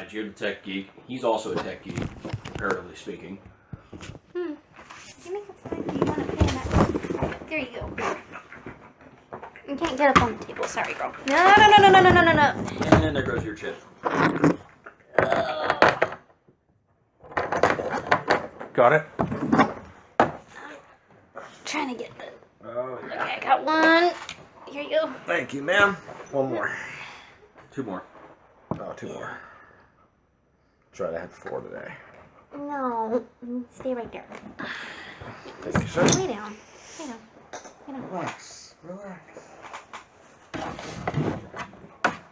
You're the tech geek. He's also a tech geek, comparatively speaking. Give me the phone. Do you want to put in that? There you go. You can't get up on the table. Sorry, girl. No. And there goes your chip. Got it? Trying to get the... Oh, Okay, I got one. Here you go. Thank you, ma'am. One more. 2 more. Oh, 2 more. Tried to have 4 today. No. Stay right there. Thank you, sir. Lay down. Lay down. Lay down. Relax.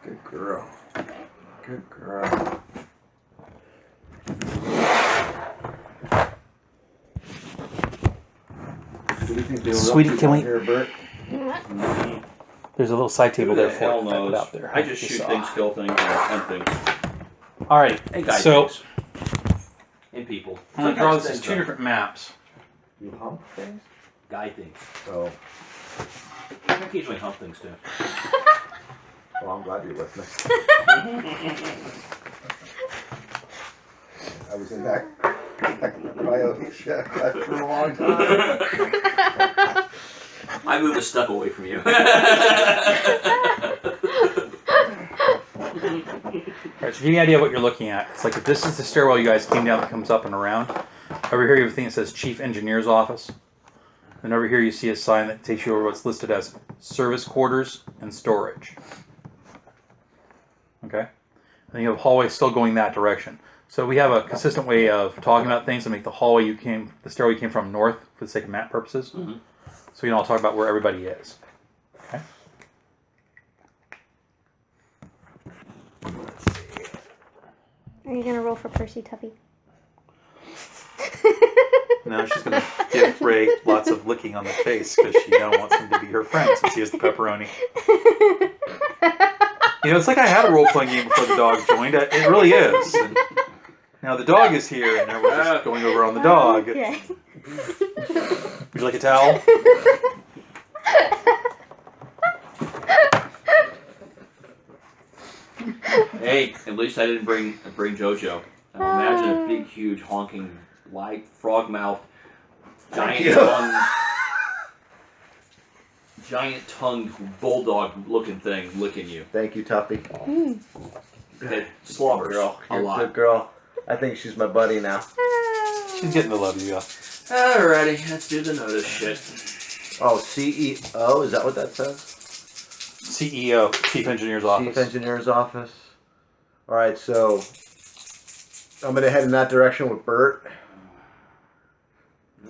Good girl. Good girl. Sweetie, can we... Here, Bert. What? There's a little side table there Who the hell for it. knows? Out there. I just shoot things, kill things, and hunt things. Alright, And guide so things. And people. I'm going to draw this as Sometimes 2 different maps. You hump things? Guide things. Oh, I occasionally hump things too. well, I'm glad you're listening. I was in that coyote shack for a long time. I moved the stuff away from you. Alright, so give you an idea of what you're looking at. It's like if this is the stairwell you guys came down that comes up and around. Over here you have a thing that says Chief Engineer's Office. And over here you see a sign that takes you over what's listed as Service Quarters and Storage. Okay? And you have a hallway still going that direction. So we have a consistent way of talking about things to make the stairway you came from north for the sake of map purposes. Mm-hmm. So we can all talk about where everybody is. Okay? Are you going to roll for Percy Tuffy? Now she's going to give Ray lots of licking on the face because she now wants him to be her friend since he has the pepperoni. You know, it's like I had a role-playing game before the dog joined. It really is. And now the dog is here, and now we're just going over on the dog. Okay. Would you like a towel? Hey, at least I didn't bring JoJo. Now imagine a big, huge, honking, white, frog-mouthed, giant-tongued, bulldog-looking thing licking you. Thank you, Tuffy. It slobbers Girl, a you're a lot. good girl. I think she's my buddy now. She's getting the love of you. Alrighty, let's do the notice shit. Oh, CEO? Is that what that says? CEO, Chief Engineer's Office. Chief Engineer's Office. Alright, so I'm going to head in that direction with Bert.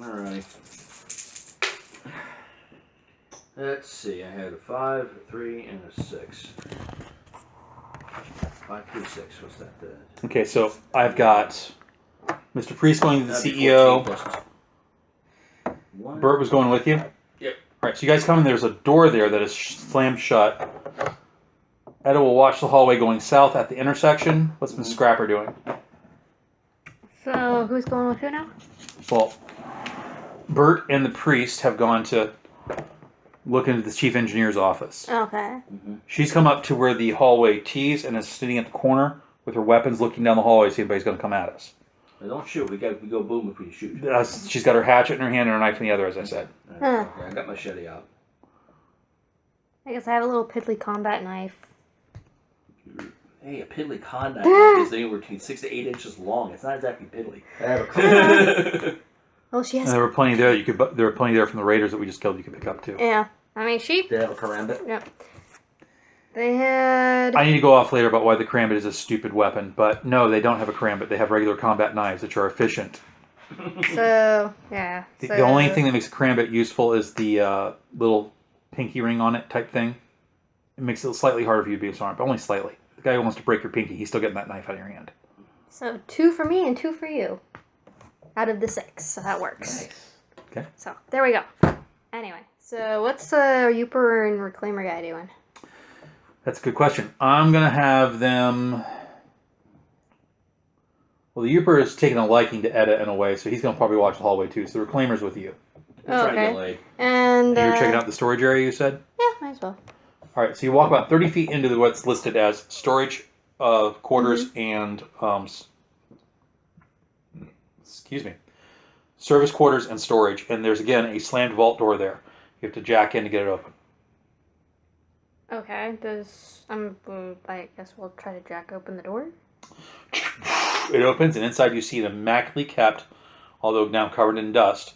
Alright. Let's see, I had a 5, a 3, and a 6. 5, 3, 6, what's that? Okay, so I've got Mr. Priest going to the That'd be CEO. 14 plus 1. Bert was going with you? Yep. Alright, so you guys come in, there's a door there that is slammed shut. Etta will watch the hallway going south at the intersection. What's Miss Scrapper doing? So, who's going with who now? Well, Bert and the priest have gone to look into the chief engineer's office. Okay. She's come up to where the hallway tees and is sitting at the corner with her weapons looking down the hallway to see if anybody's going to come at us. Now don't shoot, we go boom if we shoot. She's got her hatchet in her hand and her knife in the other, as I said. Huh. Okay, I got my machete out. I guess I have a little piddly combat knife. Hey, a piddly combat knife is anywhere between 6 to 8 inches long. It's not exactly piddly. I have a couple. Oh, she And has... there were plenty there. There were plenty there from the raiders that we just killed. You could pick up too. Yeah. I mean, she... They have a karambit. Yep. They had... I need to go off later about why the karambit is a stupid weapon, but no, they don't have a karambit. They have regular combat knives, which are efficient. So, yeah. The only thing that makes a karambit useful is the little pinky ring on it type thing. It makes it slightly harder for you to be disarmed, but only slightly. The guy who wants to break your pinky, he's still getting that knife out of your hand. So, 2 for me and 2 for you. Out of the 6, so that works. Nice. Okay. So, there we go. Anyway, so what's Youper and Reclaimer guy doing? That's a good question. I'm going to have them... Well, the Youper is taking a liking to Etta in a way, so he's going to probably watch the hallway too. So the Reclaimer's with you. Oh, Trying to get okay. laid. And, You're checking out the storage area, you said? Yeah, might as well. All right, so you walk about 30 feet into what's listed as storage quarters and excuse me, service quarters and storage. And there's again a slammed vault door there. You have to jack in to get it open. Okay. I guess we'll try to jack open the door. It opens, and inside you see an immaculately kept, although now covered in dust,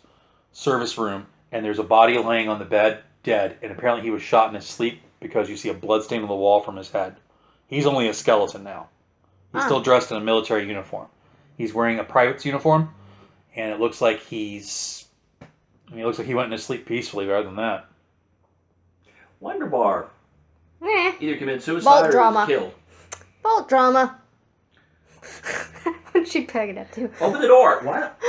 service room. And there's a body laying on the bed, dead. And apparently he was shot in his sleep because you see a blood stain on the wall from his head. He's only a skeleton now. He's still dressed in a military uniform. He's wearing a private's uniform, and it looks like he looks like he went into sleep peacefully rather than that. Wonder Bar. Either committed suicide Vault or drama. was killed. Vault drama. What'd she peg it up to? Open the door. What?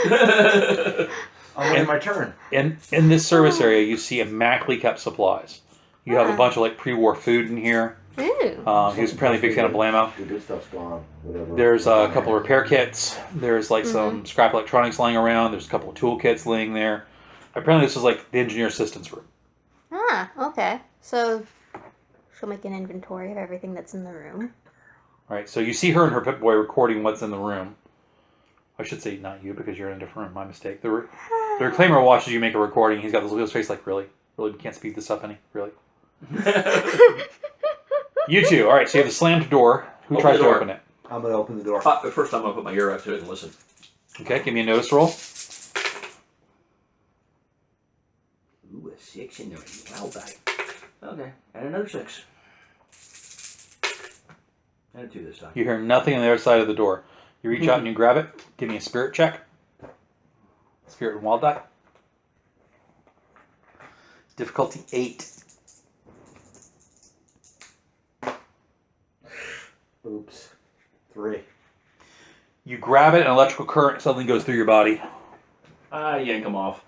I'm waiting my turn. In this service area, you see immaculately kept supplies. You have a bunch of like pre-war food in here. Ooh. He was apparently a big fan of Blammo. The good stuff's gone. Whatever. There's a couple of repair kits. There's like some scrap electronics lying around. There's a couple of tool kits laying there. Apparently this is like the engineer assistance room. Ah, okay. So she'll make an inventory of everything that's in the room. All right, so you see her and her Pip-Boy recording what's in the room. I should say not you because you're in a different room. My mistake. The reclaimer watches you make a recording. He's got this look on his face like, really? Really? We can't speed this up any? Really? You two. All right, so you have the slammed door. Who tries to open it? I'm going to open the door. First, I'm going to put my ear up to it and listen. Okay, give me a notice roll. Ooh, a 6 in there. Wow, die. Okay, and another 6. And a 2 this time. You hear nothing on the other side of the door. You reach out and you grab it. Give me a spirit check. Spirit and wild die. Difficulty 8. Oops. 3. You grab it, and electrical current suddenly goes through your body. I yank him off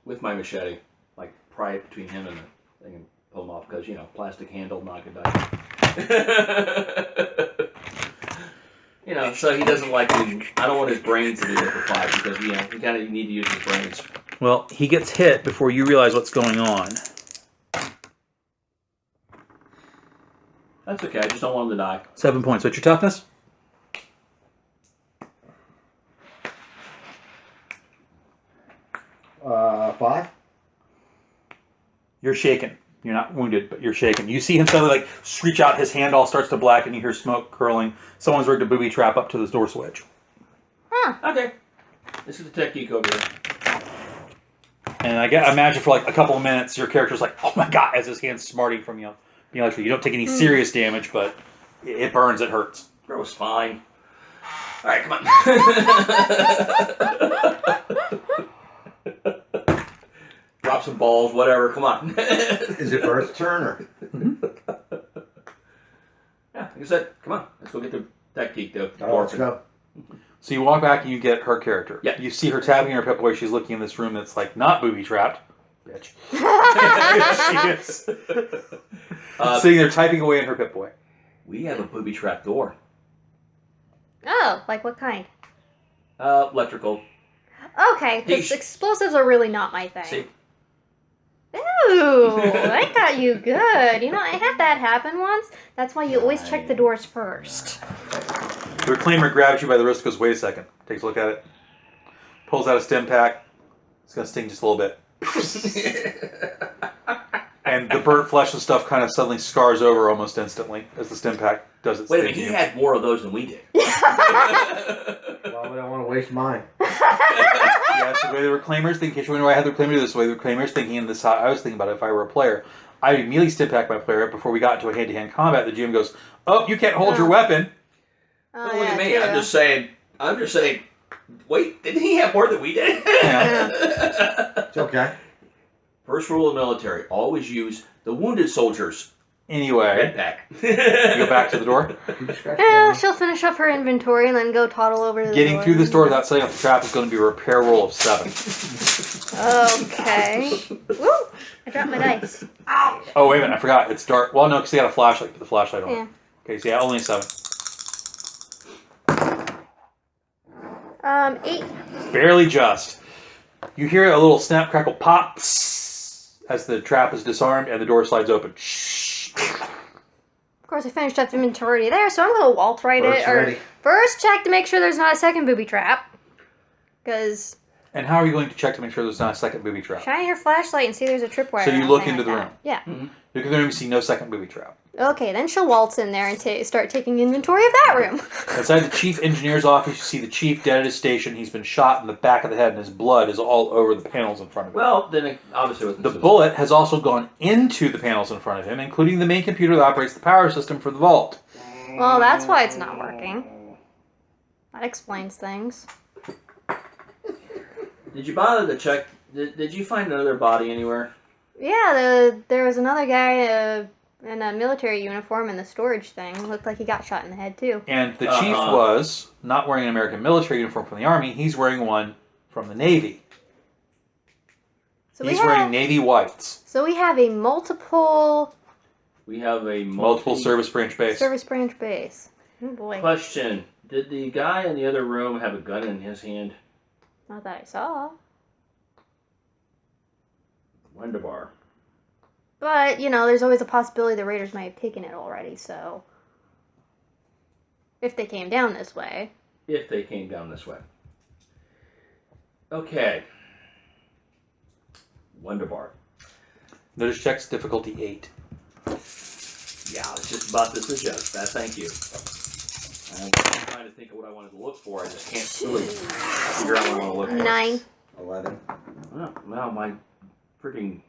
with my machete, like pry it between him and the thing and pull him off because, you know, plastic handle, not good die. You know, so he doesn't like me. I don't want his brains to be liquefied because, you know, you kind of need to use his brains. Well, he gets hit before you realize what's going on. That's okay. I just don't want him to die. 7 points. What's your toughness? Uh, 5. You're shaken. You're not wounded, but you're shaken. You see him suddenly like screech out. His hand all starts to blacken. You hear smoke curling. Someone's rigged a booby trap up to this door switch. Okay. This is the tech geek over here. And I imagine for like a couple of minutes, your character's like, "Oh my god!" as his hand's smarting from you. Being electrocuted. You don't take any serious damage, but it burns. It hurts. Bro's fine. All right, come on. Drop some balls, whatever. Come on. Is it Bert's turn or? Yeah, like I said, come on. Let's go get the tech geek, though. Oh, let's go. So you walk back and you get her character. Yeah. You see her tapping her Pip-Boy. She's looking in this room that's like not booby trapped. Bitch. She is. Sitting there typing away in her Pip-Boy. We have a booby trap door. Oh, like what kind? Electrical. Okay, because explosives are really not my thing. See? Ooh, that got you good. You know, I had that happen once. That's why you always check the doors first. The reclaimer grabs you by the wrist and goes, "Wait a second." Takes a look at it. Pulls out a stim pack. It's going to sting just a little bit. And the burnt flesh and stuff kind of suddenly scars over almost instantly as the stim pack does its Wait a thing. minute, he had more of those than we did. Why would I want to waste mine? Yeah, it's the way the reclaimers think. In case you wonder why I had the reclaimer do this way, the reclaimers thinking, and this is how I was thinking about it if I were a player. I immediately stim pack my player before we got into a hand-to-hand combat. The GM goes, "Oh, you can't hold your weapon." Oh, Don't look at me. true. I'm just saying. Wait, didn't he have more than we did? Yeah. It's okay. First rule of military: always use the wounded soldiers' Anyway, head pack. you go back to the door. She'll finish up her inventory and then go toddle over to the Getting door. through this door without setting up the trap is going to be a repair roll of 7. Okay. Woo! I dropped my dice. Oh, wait a minute. I forgot. It's dark. Well, no, because you got a flashlight. Put the flashlight on. Yeah. Okay, so yeah, only a 7. 8. Barely just. You hear a little snap, crackle, pop as the trap is disarmed and the door slides open. Of course, I finished up the inventory there, so I'm going to waltz right Bert's it. Or ready. first, check to make sure there's not a second booby trap. Because And how are you going to check to make sure there's not a second booby trap? shine your flashlight and see there's a tripwire. So you or look anything into like the that. room. Yeah. Mm-hmm. You can then see no second booby trap. Okay, then she'll waltz in there and start taking inventory of that room. Inside the chief engineer's office, you see the chief dead at his station. He's been shot in the back of the head, and his blood is all over the panels in front of him. Well, then it obviously wasn't The suicide. bullet has also gone into the panels in front of him, including the main computer that operates the power system for the vault. Well, that's why it's not working. That explains things. Did you bother to check? Did you find another body anywhere? Yeah, there was another guy in a military uniform in the storage thing. Looked like he got shot in the head, too. And the chief was not wearing an American military uniform from the Army. He's wearing one from the Navy. So He's wearing Navy whites. So we have a multiple We have a Multiple service branch base. service branch base. Oh boy. Question: did the guy in the other room have a gun in his hand? Not that I saw. Wunderbar. But, you know, there's always a possibility the raiders might have taken it already, so. If they came down this way. If they came down this way. Okay. Wunderbar. Notice checks difficulty 8. Yeah, I was just about to suggest that. Thank you. I'm trying to think of what I wanted to look for. I just can't really figure out what I want to look for. 9. 11. Oh, well, my freaking...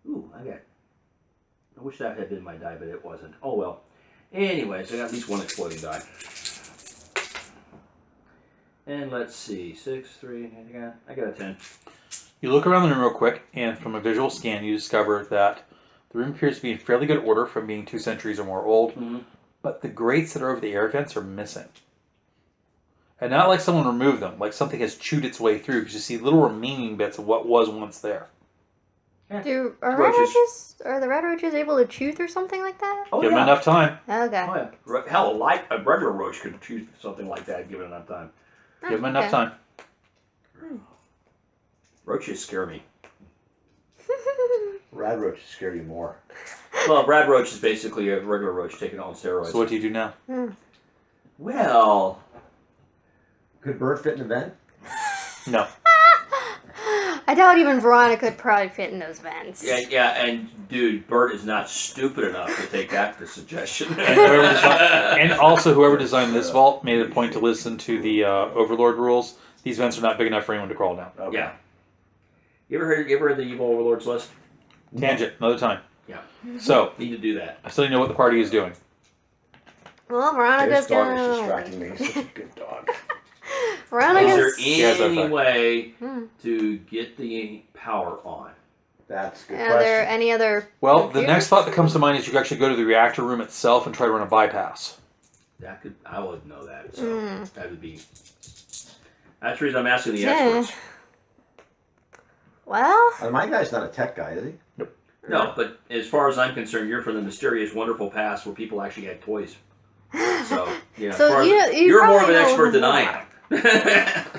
Ooh, I wish that had been my die, but it wasn't. Oh, well. Anyways, I got at least one exploding die. And let's see. 6, 3, I got a 10. You look around the room real quick, and from a visual scan, you discover that the room appears to be in fairly good order from being 2 centuries or more old, Mm-hmm. but the grates that are over the air vents are missing. And not like someone removed them, like something has chewed its way through, because you see little remaining bits of what was once there. Are Roaches. are the red roaches able to chew through something like that? Oh, Give yeah. them enough time. Okay. Oh, yeah. Hell, a regular roach could choose something like that given enough time. Give them enough time. Roaches scare me. Rad roaches scare you more. Well, Brad Roach is basically a regular roach taken on steroids. So what do you do now? Well, Could Bert fit in the vent? No. I doubt even Veronica could probably fit in those vents. yeah, and dude, Bert is not stupid enough to take that for suggestion. And also, whoever designed this vault made it a point to listen to the Overlord rules. These vents are not big enough for anyone to crawl down. Okay. Yeah. You ever heard the evil overlords list? Tangent, another time. Yeah. So, Need to do that. I still need to know what the party is doing. Well, This Veronica's dog is gonna. distracting me. He's such a good dog. Is Veronica's. there Yes, that's any right. way Hmm. to get the power on? That's a good Are there question. any other? Well, the computers? next thought that comes to mind is you can actually go to the reactor room itself and try to run a bypass. I would know that. So Hmm. that would be. That's the reason I'm asking the Yeah. experts. Well, My guy's not a tech guy, is he? No, but as far as I'm concerned, you're from the mysterious, wonderful past where people actually had toys. So, yeah. as So far as- you you're more of probably an know expert than more. I am.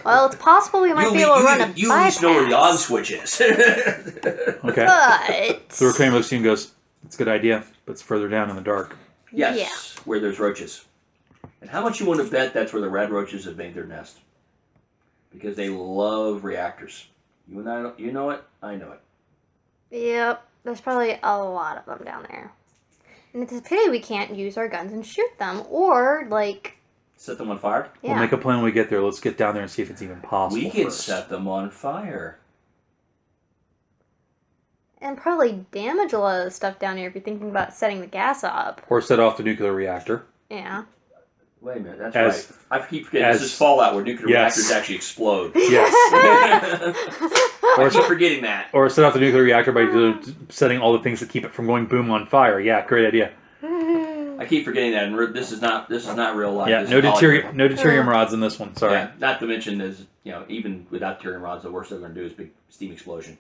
well, it's possible we might be able to run a you at least know where the on bypass. switch is. Okay. But The reclaim looks to you and goes, "It's a good idea, but it's further down in the dark." Yes, where there's roaches. And how much you want to bet that's where the red roaches have made their nest? Because they love reactors. You and I, you know it. I know it. Yep, there's probably a lot of them down there. And it's a pity we can't use our guns and shoot them, or like, Set them on fire. yeah. We'll make a plan when we get there. Let's get down there and see if it's even possible. We can first. set them on fire. And probably damage a lot of the stuff down here if you're thinking about setting the gas up. Or set off the nuclear reactor. Yeah. Wait a minute, that's As- right. I keep forgetting as- this is Fallout where nuclear Yes. reactors actually explode. Yes. I keep forgetting that. Or set off the nuclear reactor by setting all the things that keep it from going boom on fire. Yeah, great idea. I keep forgetting that, and this is not real life. Yeah, This no is Hollywood. deuterium rods in this one. Sorry. Yeah, not to mention, is even without deuterium rods, the worst they're going to do is big steam explosion.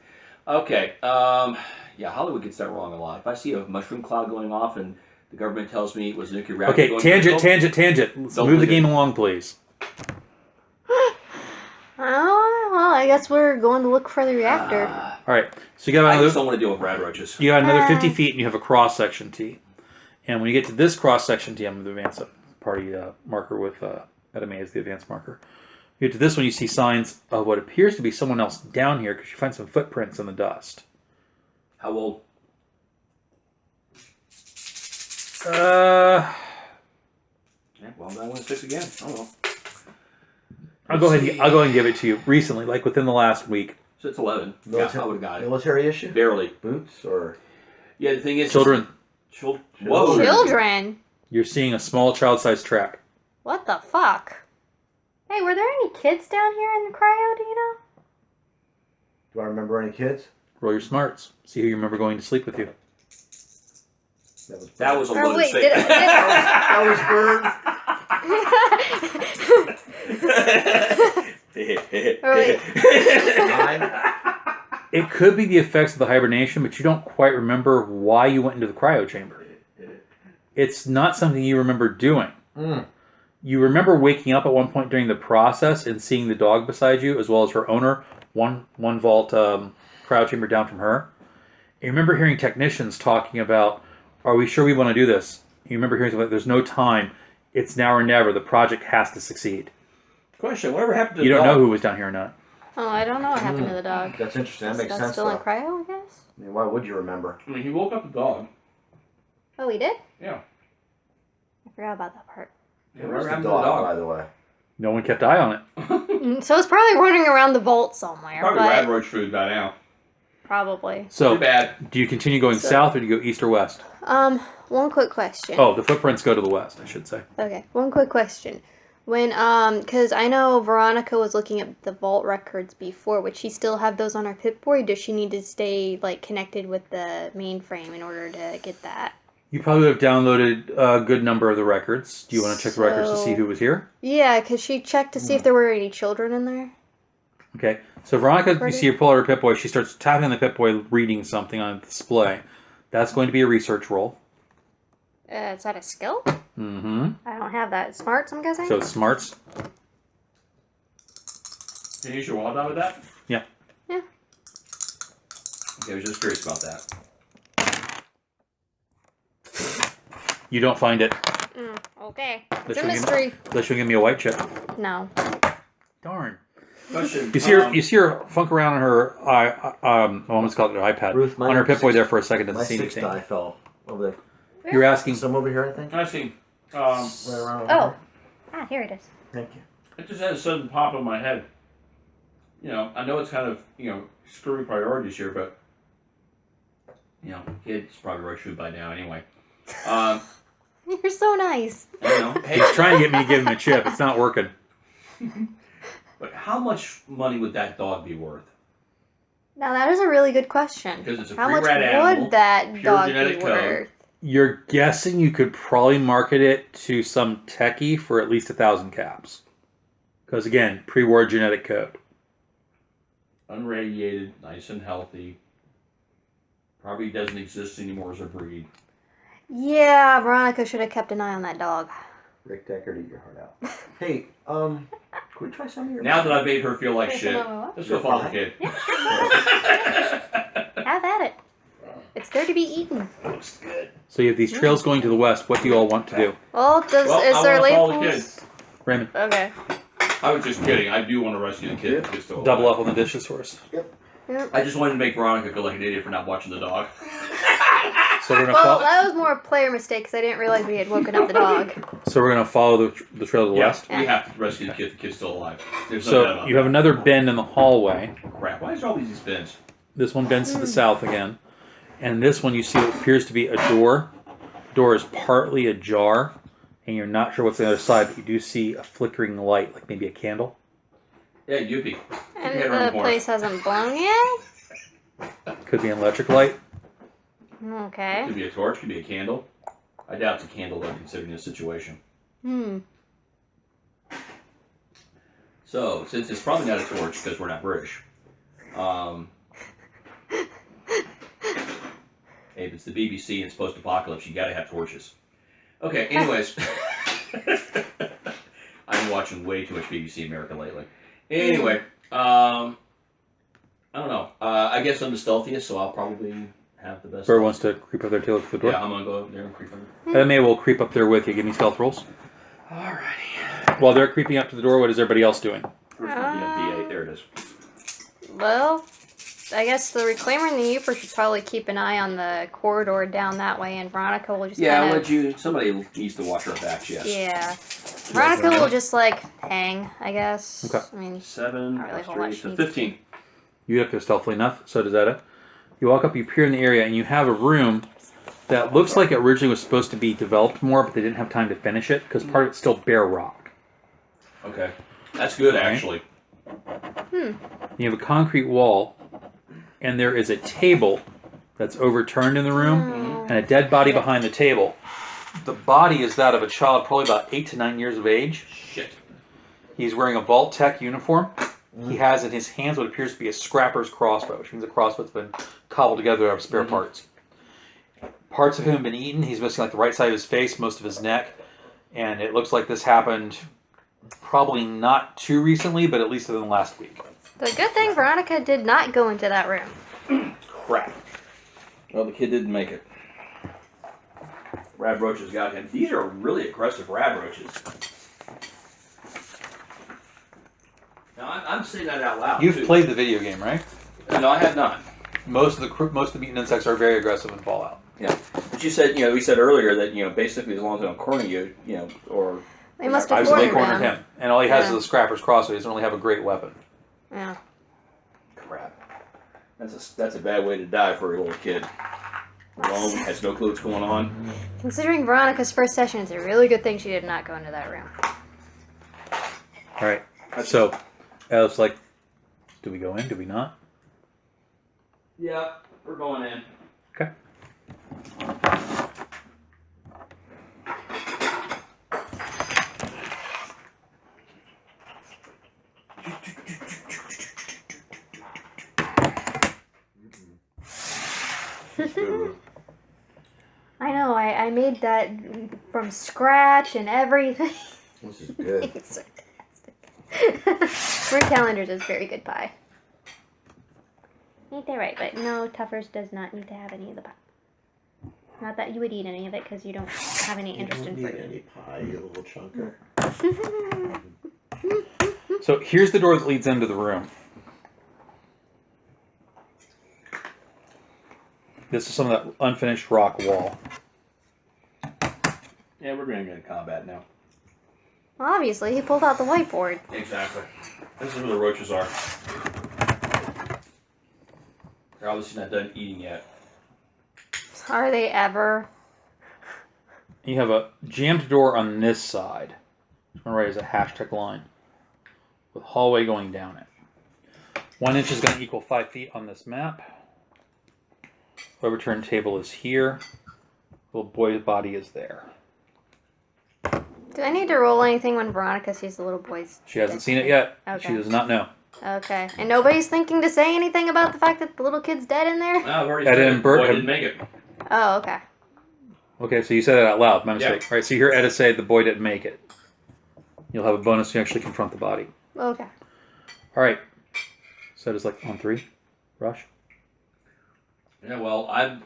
Okay, yeah, Hollywood gets that wrong a lot. If I see a mushroom cloud going off and the government tells me it was a nuclear reactor, Okay, going tangent. Let's Don't move the believe game it. along, please. Oh, well, I guess we're going to look for the reactor. All right. So you got I just another. don't want to deal with rad roaches. You got another 50 feet, and you have a cross section T. And when you get to this cross section, TM, the advanced party marker with item A is the advanced marker. You get to this one, you see signs of what appears to be someone else down here because you find some footprints in the dust. How old? Uh, Yeah, well, I'm going to 6 again. I don't know. I'll go ahead and give it to you. Recently, like within the last week. So it's 11. Military, Yeah, I would have got it. military issue? Barely. Boots or Yeah, the thing is... Children, Whoa. Children. you're seeing a small child-sized track. What the fuck? Hey, were there any kids down here in the cryo? Do you know? do I remember any kids? Roll your smarts. See who you remember going to sleep with you. That was a Or loaded wait, statement. that Or wait. Nine. It could be the effects of the hibernation, but you don't quite remember why you went into the cryo chamber. It's not something you remember doing. Mm. You remember waking up at one point during the process and seeing the dog beside you, as well as her owner, one vault cryo chamber down from her. You remember hearing technicians talking about, are we sure we want to do this? You remember hearing something like, there's no time. It's now or never. The project has to succeed. Question, whatever happened to You the don't dog? know who was down here or not. Oh, I don't know what happened to the dog. That's interesting. That Is makes that sense. still in Though. cryo, I guess? I mean, why would you remember? I mean, he woke up the dog. Oh, he did? Yeah. I forgot about that part. Yeah, Where's whatever the happened to the dog, by dog? the way? No one kept eye on it. So it's probably running around the vault somewhere. Probably but Radroach food by now. Probably. Too So, bad. do you continue going So- south or do you go east or west? One quick question. Oh, the footprints go to the west, I should say. Okay, one quick question. When, because I know Veronica was looking at the vault records before. Would she still have those on her Pip-Boy? Does she need to stay, like, connected with the mainframe in order to get that? You probably have downloaded a good number of the records. Do you want to check the records to see who was here? Yeah, because she checked to see if there were any children in there. Okay. So Veronica, you Pretty. see her pull out her Pip-Boy. She starts tapping on the Pip-Boy, reading something on display. That's going to be a research roll. Is that a skill? Mm-hmm. I don't have that. Smarts, I'm guessing? So smarts. Can you use your wallet die with that? Yeah. Yeah. Okay, I was just curious about that. You don't find it. Okay. That It's a should give- mystery. Unless you give me a white chip. No. Darn. Question. You see her funk around on her I almost called it her iPad. Ruth, my on her Pip-Boy six- there for a second, doesn't My see 6 anything. die fell over there. You're asking. Some over here, I think. I see. Right around over Oh. here. Ah, here it is. Thank you. It just had a sudden pop in my head. You know, I know it's kind of, screwy priorities here, but, kids probably rush food by now anyway. You're so nice. I know. Hey, He's trying to get me to give him a chip. It's not working. but how much money would that dog be worth? Now that is a really good question. Because it's a How much pre-bred animal, would that pure dog be genetic code. worth? You're guessing you could probably market it to some techie for at least 1,000 caps. Because again, pre-war genetic code. Unradiated, nice and healthy. Probably doesn't exist anymore as a breed. Yeah, Veronica should have kept an eye on that dog. Rick Deckard, eat your heart out. Hey, can we try some of your... Now that I've made her feel like Wait, shit, hold on, what? let's go follow the kid. Have at it. It's there to be eaten. Looks good. So you have these trails going to the west. What do you all want to do? Well, Well, is I there wanna follow the labels? Raymond, Okay. I was just kidding. I do want to rescue the kid. The kid's still double alive. up on the dishes for us. I just wanted to make Veronica feel like an idiot for not watching the dog. So we're gonna Well, follow. that was more a player mistake because I didn't realize we had woken up the dog. So we're gonna follow the trail to the Yeah, west. we have to rescue the kid. The kid's still alive. There's no doubt So about you have that. another bend in the hallway. Crap. Why is there all these bends? This one bends to the south again, and this one you see what appears to be a door. The door is partly ajar, and you're not sure what's on the other side, but you do see a flickering light, like maybe a candle. Yeah, Yuppie. And Head around the corner. place hasn't blown yet? Could be an electric light. Okay. Could be a torch. Could be a candle. I doubt it's a candle though, considering this situation. So, since it's probably not a torch because we're not British, if it's the BBC and it's post-apocalypse, you gotta have torches. Okay, anyways. I've been watching way too much BBC America lately. Anyway, I don't know. I guess I'm the stealthiest, so I'll probably have the best. Bird wants to creep up there to look at the door. Yeah, I'm gonna go over there and creep on. Edna will creep up there with you. Give me stealth rolls. Alrighty. While they're creeping up to the door, what is everybody else doing? Where's my D8? There it is. Well, I guess the Reclaimer and the Uper should probably keep an eye on the corridor down that way, and Veronica will just Yeah, kind of... somebody needs to watch our backs, yes. Yeah. Veronica will just, like, hang, I guess. Okay. I mean, 7 Not really a plus whole 3, lot so she 15. You get there stealthily enough, so does Edda. You walk up, you peer in the area, and you have a room that looks like it originally was supposed to be developed more, but they didn't have time to finish it, because part of it's still bare rock. Okay. That's good, Alright. actually. You have a concrete wall, and there is a table that's overturned in the room, and a dead body behind the table. The body is that of a child probably about 8 to 9 years of age. Shit. He's wearing a Vault Tech uniform. He has in his hands what appears to be a scrapper's crossbow, which means the crossbow's been cobbled together out of spare parts. Parts of him have been eaten. He's missing like the right side of his face, most of his neck, and it looks like this happened probably not too recently, but at least within the last week. the good thing Veronica did not go into that room. Crap. Well, the kid didn't make it. Rad roaches got him. These are really aggressive rad roaches. Now, I'm saying that out loud. You've too. played the video game, right? No, I have not. Most of the mutant insects are very aggressive in Fallout. Yeah. But you said, we said earlier that, basically as long as they don't corner you, or... They must I have was they cornered cornered him. him, and all he has Yeah. is a scrapper's crossbow. He doesn't really have a great weapon. Yeah. Crap. That's a bad way to die for a little kid. Alone, has no clue what's going on. Considering Veronica's first session, it's a really good thing she did not go into that room. All right. So, Alice, like, do we go in? Do we not? Yeah, we're going in. Okay. I know, I made that from scratch and everything. This is good. It's fantastic. Marie Callender's is very good pie. Ain't that right? But no, Tuffers does not need to have any of the pie. Not that you would eat any of it because you don't have any interest in You don't fruit. need any pie, you little chunker. So here's the door that leads into the room. This is some of that unfinished rock wall. Yeah, we're going to get in combat now. Well, obviously, he pulled out the whiteboard. Exactly. This is where the roaches are. They're obviously not done eating yet. Are they ever? You have a jammed door on this side. This one right is a hashtag line with hallway going down it. 1 inch is going to equal 5 feet on this map. Overturned table is here. Little boy's body is there. Do I need to roll anything when Veronica sees the little boys? She hasn't seen it yet. Okay. She does not know. Okay. And nobody's thinking to say anything about the fact that the little kid's dead in there? No, I've already That said didn't it. Bert Boy have- didn't make it. Oh, okay. Okay, so you said it out loud. My Yeah. mistake. All right, so you hear Edda say the boy didn't make it. You'll have a bonus to actually confront the body. Okay. All right. So it's like on 3. Rush. Yeah, well, I'm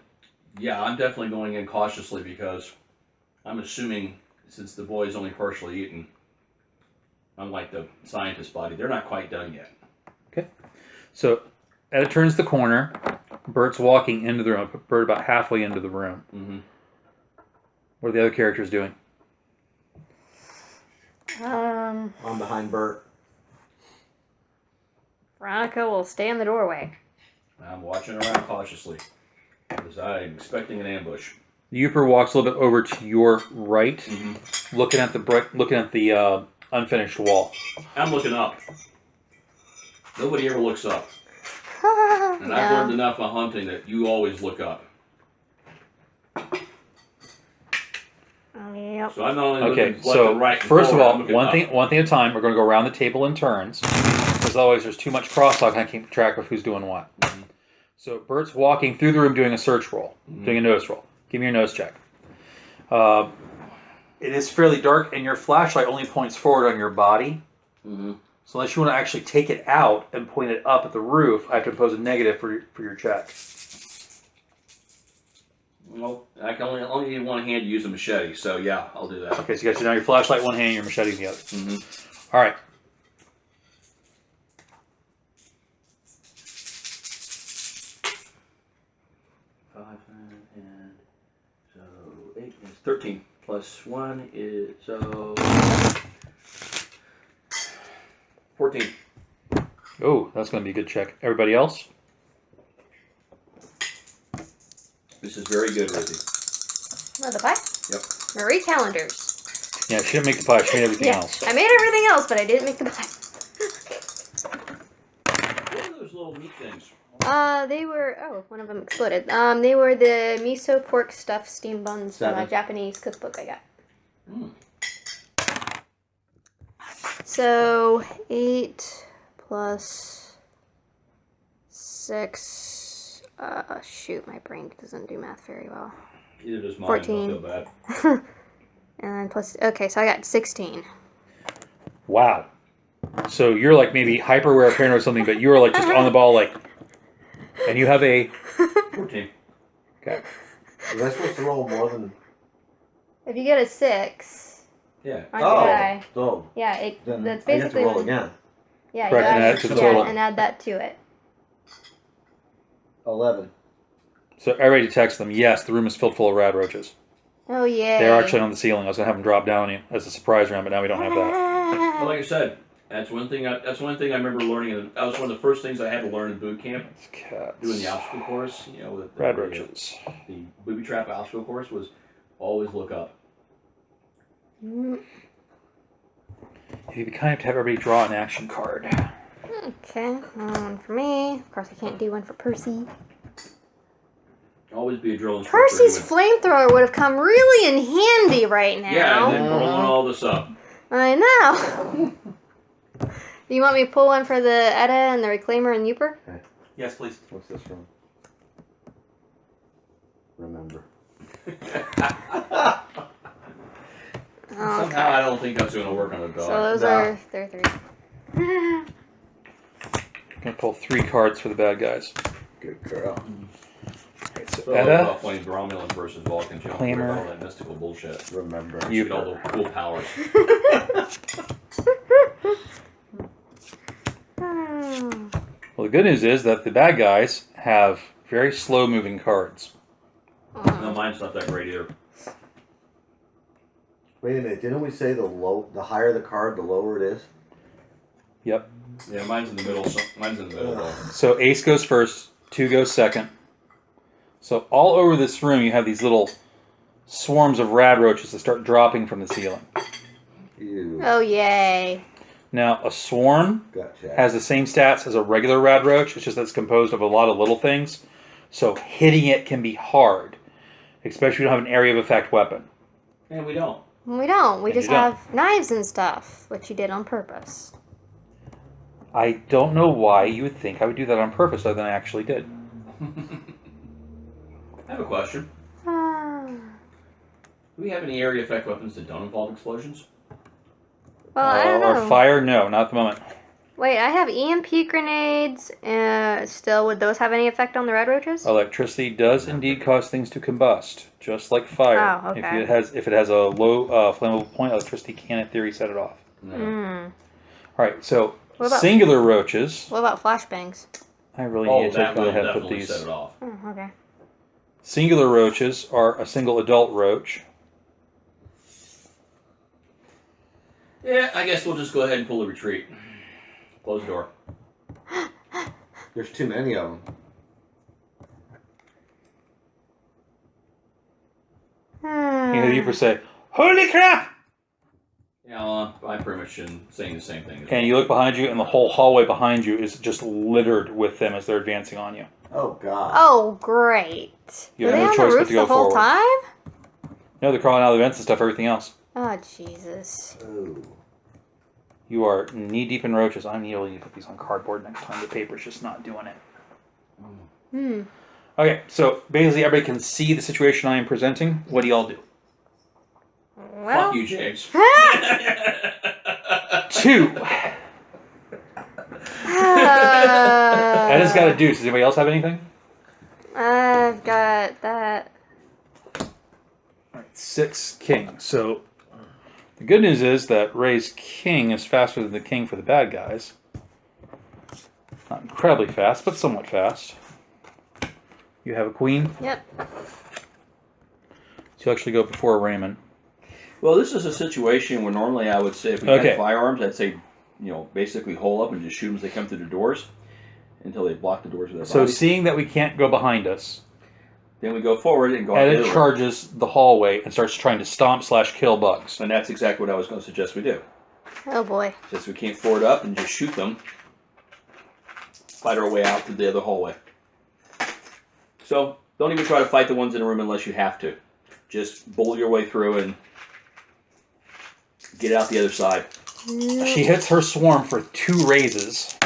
definitely going in cautiously because I'm assuming since the boy is only partially eaten, unlike the scientist body, they're not quite done yet. Okay. So Edda turns the corner. Bert's walking into the room. Put Bert about halfway into the room. Mm-hmm. What are the other characters doing? I'm behind Bert. Veronica will stay in the doorway. I'm watching around cautiously because I'm expecting an ambush. The Uper walks a little bit over to your right, Mm-hmm. looking at the unfinished wall. I'm looking up. Nobody ever looks up. And I've learned enough on hunting that you always look up. Oh, yep. So I'm not only Okay, looking left so and right. And first of forward, all, I'm looking one up. thing at a time. We're going to go around the table in turns, because otherwise there's too much crosstalk and I can't keep track of who's doing what. Mhm. So Bert's walking through the room doing a search roll, doing a nose roll. Give me your nose check. It is fairly dark, and your flashlight only points forward on your body. Mhm. So unless you want to actually take it out and point it up at the roof, I have to impose a negative for your check. Well, I can only need one hand to use a machete, so yeah, I'll do that. Okay, so you got now your flashlight in one hand, your machete in the other. Mm-hmm. All right. And so 8 is 13 plus 1 is so 14. Oh, that's going to be a good check. Everybody else? This is very good, Lizzie. Oh, the pie? Yep. Marie Callender's. Yeah, she didn't make the pie. She made everything Yeah, else. I made everything else, but I didn't make the pie. What are those little meat things? They were, oh, one of them exploded. They were the miso pork stuffed steamed buns from a 7. Japanese cookbook I got. Mm. So, 8 plus 6, shoot, my brain doesn't do math very well. Either does mine. 14. Don't feel bad. And then plus, okay, so I got 16. Wow. So you're like maybe hyper aware, paranoid or something, but you're like just on the ball, like, and you have a 14. okay. Was I supposed to roll more than? If you get a 6 Yeah. on your die, So yeah, then that's I get to basically roll again. Yeah, Correct, you and add, add to the yeah, total. and add that to it. 11. So everybody text them, yes, the room is filled full of rad roaches. Oh yeah. They're actually on the ceiling. I was going to have them drop down on you as a surprise round, but now we don't have that. Well, like I said, that's one thing I remember learning. And that was one of the first things I had to learn in boot camp. It's cats. Doing the obstacle course, you know, with Rad roaches. the booby trap obstacle course was always look up. You'd be kind of to have everybody draw an action card. Okay, one for me. Of course, I can't do one for Percy. Always be a drill instructor. Percy's flamethrower would have come really in handy right now. Yeah, and then rolling all this up. I know. Do you want me to pull one for the Edda and the Reclaimer and Youper? Yes, please. What's this from? Remember. Somehow I don't think that's going to work on a dog. So those No. are their 3. I'm going to pull 3 cards for the bad guys. Good girl. Right, so So Edda, playing Romulan versus Vulcan, you don't worry Claimer. about all that mystical bullshit. Remember. You get all the cool powers. well, the good news is that the bad guys have very slow moving cards. No, mine's not that great either. Wait a minute. Didn't we say the higher the card, the lower it is? Yep. Yeah, mine's in the middle. Mine's in the middle though. So ace goes first, 2 goes second. So all over this room you have these little swarms of rad roaches that start dropping from the ceiling. Ew. Oh yay. Now a swarm Gotcha. has the same stats as a regular rad roach, it's just that it's composed of a lot of little things. So hitting it can be hard, especially if you don't have an area of effect weapon. And we don't. We don't. We And just you don't. have knives and stuff, which you did on purpose. I don't know why you would think I would do that on purpose other than I actually did. I have a question. Do we have any area effect weapons that don't involve explosions? Well, I don't know. Or fire? No, not at the moment. Wait, I have EMP grenades. Still, would those have any effect on the red roaches? Electricity does indeed cause things to combust, just like fire. Oh, okay. If it has a low flammable point, electricity can in theory set it off. No. Hmm. All right, so What about- singular roaches. What about flashbangs? I really Oh, need to that go will ahead and put definitely these. set it off. Oh, okay. Singular roaches are a single adult roach. Yeah, I guess we'll just go ahead and pull the retreat. Close the door. There's too many of them. You know, you per se, holy crap! Yeah, well, I'm pretty much saying the same thing. And you look behind you, and the whole hallway behind you is just littered with them as they're advancing on you. Oh God. Oh, great. You Were have they no on choice the but roof to go the whole forward. time? No, they're crawling out of the vents and stuff, everything else. Oh, Jesus. Oh. You are knee deep in roaches. I need to put these on cardboard next time. The paper's just not doing it. Hmm. Okay, so basically everybody can see the situation I am presenting. What do y'all do? Well, Fuck you, James. 2. Edda's got a deuce. Does anybody else have anything? I've got that. 6 king. So the good news is that Ray's king is faster than the king for the bad guys. Not incredibly fast, but somewhat fast. You have a queen. Yep. So you actually go before Raymond. Well, this is a situation where normally I would say if we had firearms, I'd say, basically hole up and just shoot them as they come through the doors until they block the doors with their So bodies. seeing that we can't go behind us, Then we go forward and go out the Edit other way. charges the hallway and starts trying to stomp/kill bugs. And that's exactly what I was going to suggest we do. Oh boy. Since we can't forward up and just shoot them, fight our way out to the other hallway. So don't even try to fight the ones in the room unless you have to. Just bullet your way through and get out the other side. She hits her swarm for 2 raises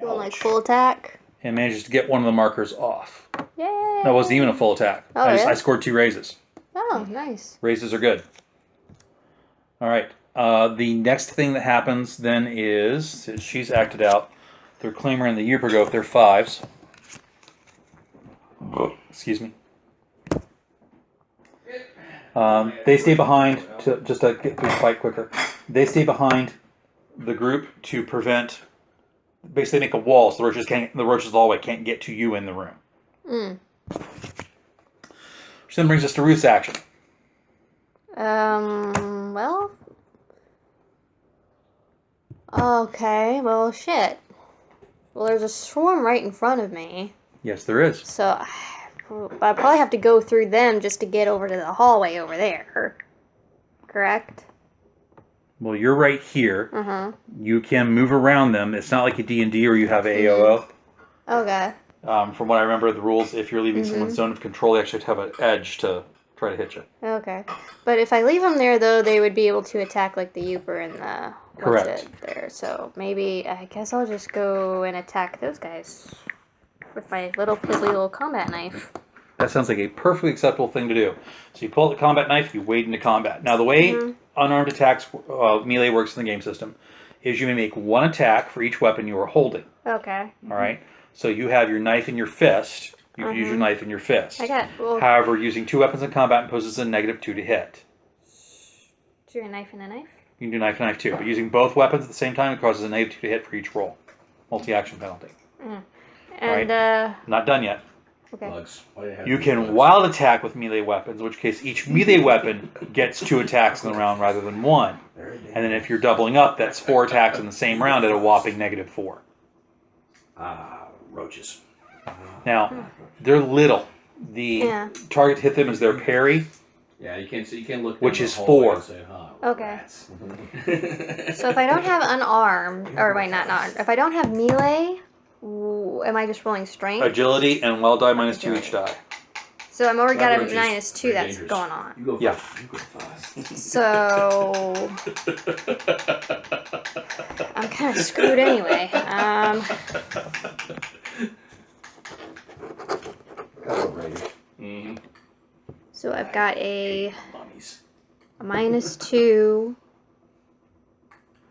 Going like full attack. and manages to get one of the markers off. Yay. That wasn't even a full attack. Oh, I really? scored 2 raises. Oh, nice. Raises are good. All right. The next thing that happens then is she's acted out. The Reclaimer and the Uper go if they're 5s. Excuse me. They stay behind just to get through the fight quicker. They stay behind the group to prevent. Basically, make a wall so the roaches of the hallway can't get to you in the room. Which then brings us to Ruth's action. Well. Okay, well, shit. Well, there's a swarm right in front of me. Yes, there is. So, I probably have to go through them just to get over to the hallway over there. Correct? Well, you're right here. Uh-huh. You can move around them. It's not like a D&D where you have AOO. Okay. From what I remember, the rules, if you're leaving someone's zone of control, they actually have an edge to try to hit you. Okay. But if I leave them there, though, they would be able to attack, like, the Uper and the... Correct. There. So, maybe, I guess I'll just go and attack those guys with my little piddly little combat knife. That sounds like a perfectly acceptable thing to do. So you pull out the combat knife, you wade into combat. Now, the way unarmed attacks, melee works in the game system, is you may make 1 attack for each weapon you are holding. Okay. All right? So you have your knife in your fist. You can use your knife in your fist. I got... Well, However, using 2 weapons in combat imposes a -2 to hit. do a knife and a knife? You can do knife and knife too, but using both weapons at the same time, it causes a -2 to hit for each roll. Multi-action penalty. And, Not done yet. okay. Bugs. You can wild attack with melee weapons, in which case each melee weapon gets 2 attacks in the round rather than 1. And then if you're doubling up, that's 4 attacks in the same round at a whopping -4. Roaches. Now, they're little. The target to hit them is their parry. Yeah, you can't look. Which down is the hallway 4. and say, Okay. rats. So if I don't have unarmed, or wait, not unarmed, if I don't have melee, am I just rolling strength? Agility and wild die -2 each die. So I'm already got a Roaches. -2 Very that's dangerous. going on. You go Yeah. first. You go fast. So I'm kind of screwed anyway. So I've got a Mummies. -2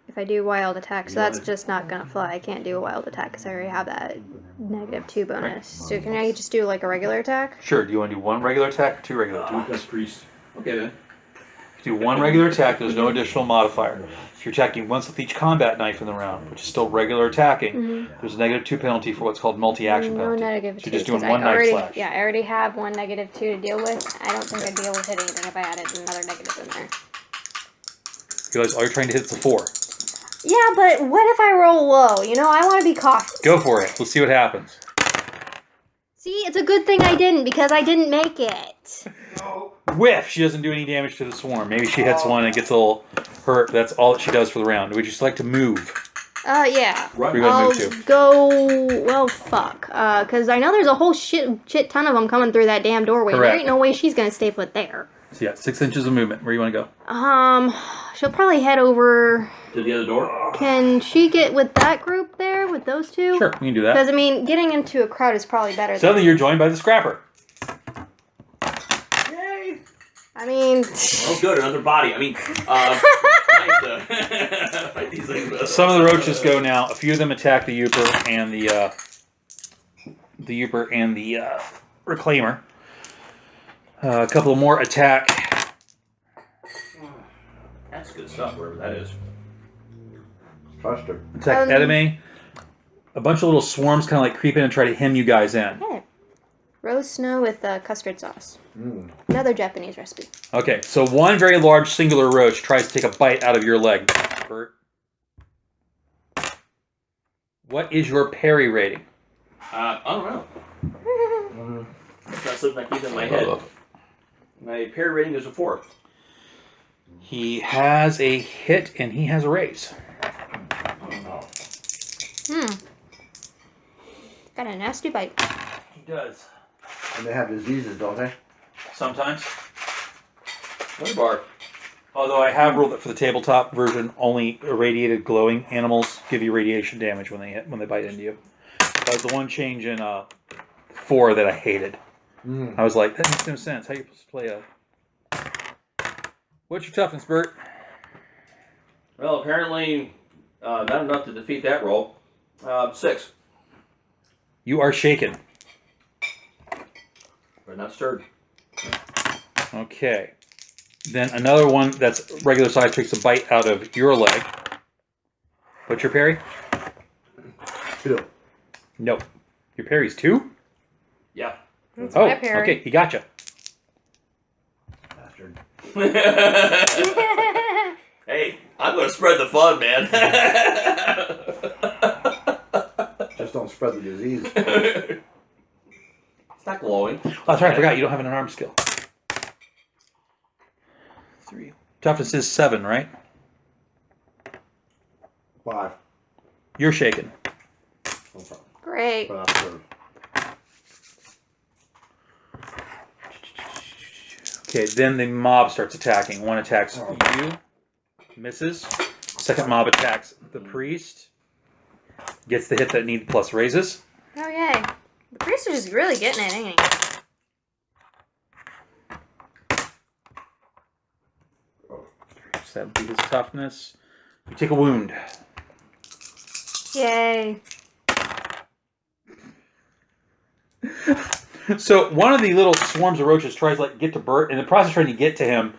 if I do wild attack. So that's just not gonna fly. I can't do a wild attack because I already have that -2 bonus. So can I just do like a regular attack? Sure, do you want to do 1 regular attack or 2 regular attacks? That's priest. Okay then. If you do 1 regular attack, there's no additional modifier. If you're attacking once with each combat knife in the round, which is still regular attacking, there's a -2 penalty for what's called multi-action No penalty. -2. So you're just doing 'cause 1 I knife already, slash. Yeah, I already have one -2 to deal with. I don't think I'd be able to hit anything if I added another negative in there. You realize all you're trying to hit is a 4. Yeah, but what if I roll low? You know, I want to be cautious. Go for it. Let's see what happens. See, it's a good thing I didn't because I didn't make it. Whiff! She doesn't do any damage to the swarm. Maybe she hits one and gets a little hurt. That's all that she does for the round. Would you select to move? Yeah. Where are you going to I'll move to? go. Well, fuck. Because I know there's a whole shit ton of them coming through that damn doorway. Correct. There ain't no way she's gonna stay put there. So yeah, 6 inches of movement. Where do you want to go? She'll probably head over. To the other door. Can she get with that group there with those two? Sure, we can do that. Because I mean, getting into a crowd is probably better. Suddenly you're joined by the scrapper. Yay! I mean, Oh, good, another body. I mean, fight these things. Some of the roaches go now. A few of them attack the Uper and the Reclaimer. A couple more attack. That's good stuff, wherever that is. Trust her. Attack enemy. A bunch of little swarms kind of like creep in and try to hem you guys in. Yeah. Roast snow with custard sauce. Mm. Another Japanese recipe. Okay, so one very large singular roach tries to take a bite out of your leg. Bert. What is your parry rating? I don't know. That's not something I keep in my head. My parry rating is a 4. He has a hit and he has a raise. Got a nasty bite. He does. And they have diseases, don't they? Sometimes. One bar. Although I have ruled that for the tabletop version, only irradiated glowing animals give you radiation damage when they bite into you. That was the one change in 4 that I hated. I was like, that makes no sense. How are you supposed to play a... What's your toughness, Bert? Well, apparently not enough to defeat that roll. 6. You are shaken. But not stirred. Okay. Then another one that's regular size takes a bite out of your leg. What's your parry? 2. Nope. Your parry's 2? Yeah. That's Oh, my parry. okay. He got you. Bastard. Hey, I'm going to spread the fun, man. Just don't spread the disease. It's not glowing. Oh, that's right. I forgot. You don't have an unarmed skill. 3. Toughness is 7, right? 5. You're shaken. No problem. Great. But not sure. Okay, then the mob starts attacking. One attacks you, misses. Second mob attacks the priest, gets the hit that need plus raises. Oh, yay. The priest is just really getting it, ain't he? So that would be his toughness. You take a wound. Yay. So one of the little swarms of roaches tries to get to Bert. In the process of trying to get to him,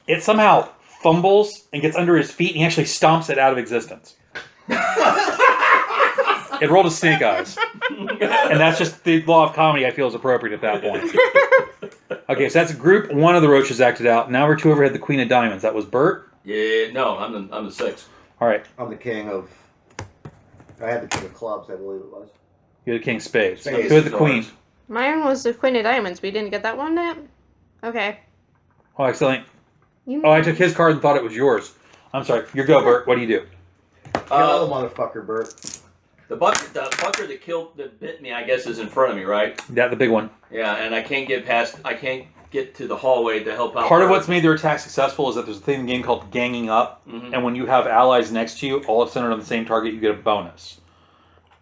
it somehow fumbles and gets under his feet, and he actually stomps it out of existence. It rolled a snake eyes. And that's just the law of comedy I feel is appropriate at that point. Okay, so that's group 1 of the roaches acted out. Now we're 2 overhead, the Queen of Diamonds. That was Bert. Yeah, no, I'm the 6. All right, I'm the king of... I had the king of clubs, I believe it was. you're the King of Spades. Spades. Who had the Queen? Mine was the Queen of Diamonds. We didn't get that one yet? Okay. Oh, excellent. You Oh, I took his card and thought it was yours. I'm sorry. Your go, Bert. What do you do? Kill the motherfucker, Bert. The fucker that bit me, I guess, is in front of me, right? Yeah, the big one. Yeah, and I can't get to the hallway to help out. Part of Bert. what's made their attack successful is that there's a thing in the game called ganging up, Mhm. and when you have allies next to you, all centered on the same target, you get a bonus.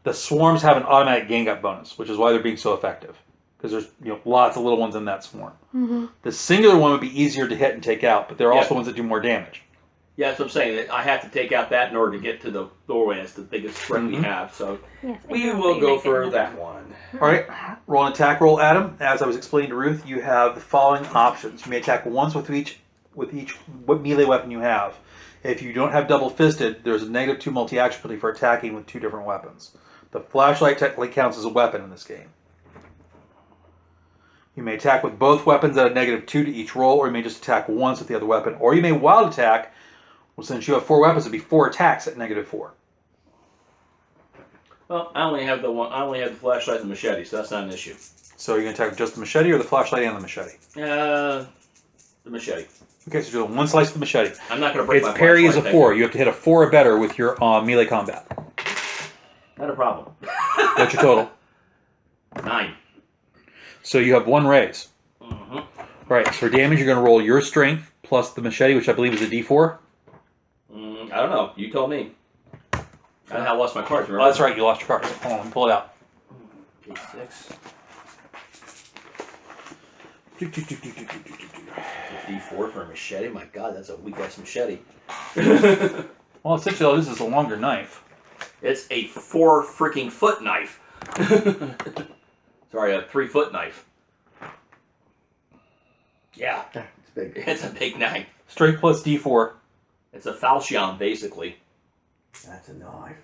The swarms have an automatic gang up bonus, which is why they're being so effective. Because there's lots of little ones in that swarm. Mm-hmm. The singular one would be easier to hit and take out, but there are also Yeah. ones that do more damage. Yeah, that's what I'm saying. That I have to take out that in order to get to the doorway. That's the biggest threat we Mhm. have. So Yes, we will go for that one. All right, roll an attack roll, Adam. As I was explaining to Ruth, you have the following options. You may attack once with each melee weapon you have. If you don't have double fisted, there's a -2 multi-action penalty for attacking with 2 different weapons. The flashlight technically counts as a weapon in this game. You may attack with both weapons at a -2 to each roll, or you may just attack once with the other weapon, or you may wild attack. Well, since you have 4 weapons, it'd be 4 attacks at -4. Well, I only have the flashlight and the machete, so that's not an issue. So you're going to attack with just the machete or the flashlight and the machete? The machete. Okay, so you're doing 1 slice with the machete. I'm not going to break Its my parry is a flashlight, 4. You have to hit a 4 or better with your melee combat. Not a problem. What's your total? 9. So you have 1 raise. Mm-hmm. Right, so for damage, you're going to roll your strength plus the machete, which I believe is a d4. I don't know. You told me. I lost my cards, Oh, remember? that's right, you lost your cards. Hold on, let me pull it out. Okay, 6. 54 for a machete? My God, that's a weak-ass machete. Well, essentially, this is a longer knife. It's a 4 freaking foot knife. Sorry, a 3 foot knife. Yeah, It's big. it's a big 9. Strength plus D4. It's a falchion, basically. That's a knife.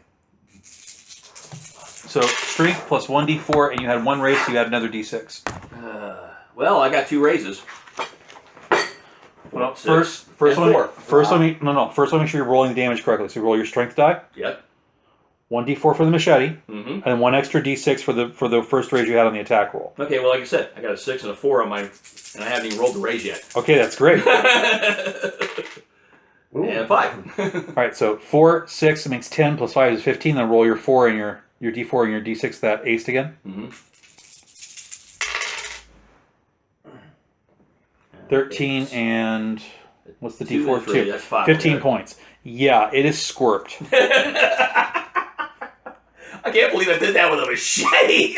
So strength plus 1d4, and you had 1 raise, so you had another d6. Well, I got 2 raises. Well, 6 first and one. 4. First, let me make sure you're rolling the damage correctly. So you roll your strength die, Yep. 1d4 for the machete, Mm-hmm. and then 1 extra d6 for the first raise you had on the attack roll. Okay, well, like I said, I got a 6 and a 4 on my, and I haven't even rolled the raise yet. Okay, that's great. Ooh. And 5. All right, so 4, 6 makes 10 plus 5 is 15. Then roll your 4 and your d4 and your d6 that aced again. Mm-hmm. 13 and what's the Two d4? is really- 2. that's 5. 15 points. Yeah, it is scorped. I can't believe I did that with a machete.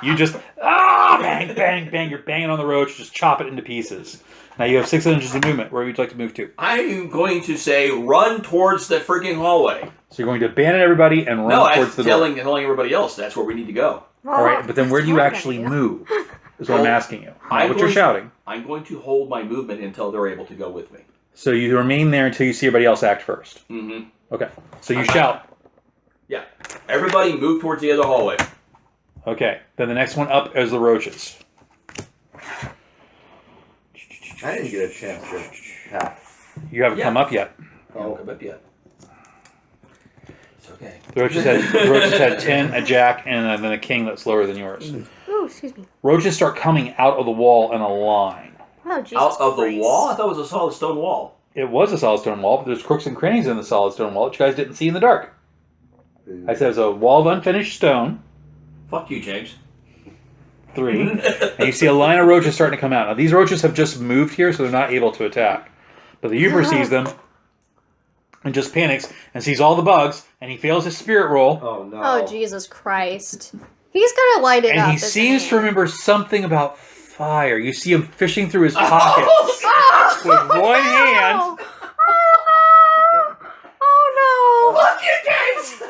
You just bang, bang, bang. You're banging on the roach, just chop it into pieces. Now you have 6 inches of movement. Where would you like to move to? I'm going to say run towards the freaking hallway. So you're going to abandon everybody and run No, towards I'm the door. telling everybody else that's where we need to go. All right, but then where do you actually move? Is what I'm asking you. Not what you're shouting. I'm going to hold my movement until they're able to go with me. So you remain there until you see everybody else act first. Mm-hmm. Okay. So you shout. Yeah. Everybody move towards the other hallway. Okay. Then the next one up is the roaches. I didn't get a chance to attack. You haven't come up yet. Oh, come up yet. It's okay. The roaches had 10, a jack, and then a king that's lower than yours. Oh, excuse me. Roaches start coming out of the wall in a line. Oh, Jesus Out of the Christ. wall? I thought it was a solid stone wall. It was a solid stone wall, but there's crooks and crannies in the solid stone wall that you guys didn't see in the dark. I said it was a wall of unfinished stone. Fuck you, James. 3. And you see a line of roaches starting to come out. Now, these roaches have just moved here, so they're not able to attack. But the Uber sees them and just panics and sees all the bugs, and he fails his spirit roll. Oh no. Oh, Jesus Christ. He's gonna light it up. And he isn't seems he? to remember something about fire. You see him fishing through his pockets Oh, with one hand. Oh, no. Fuck you, James!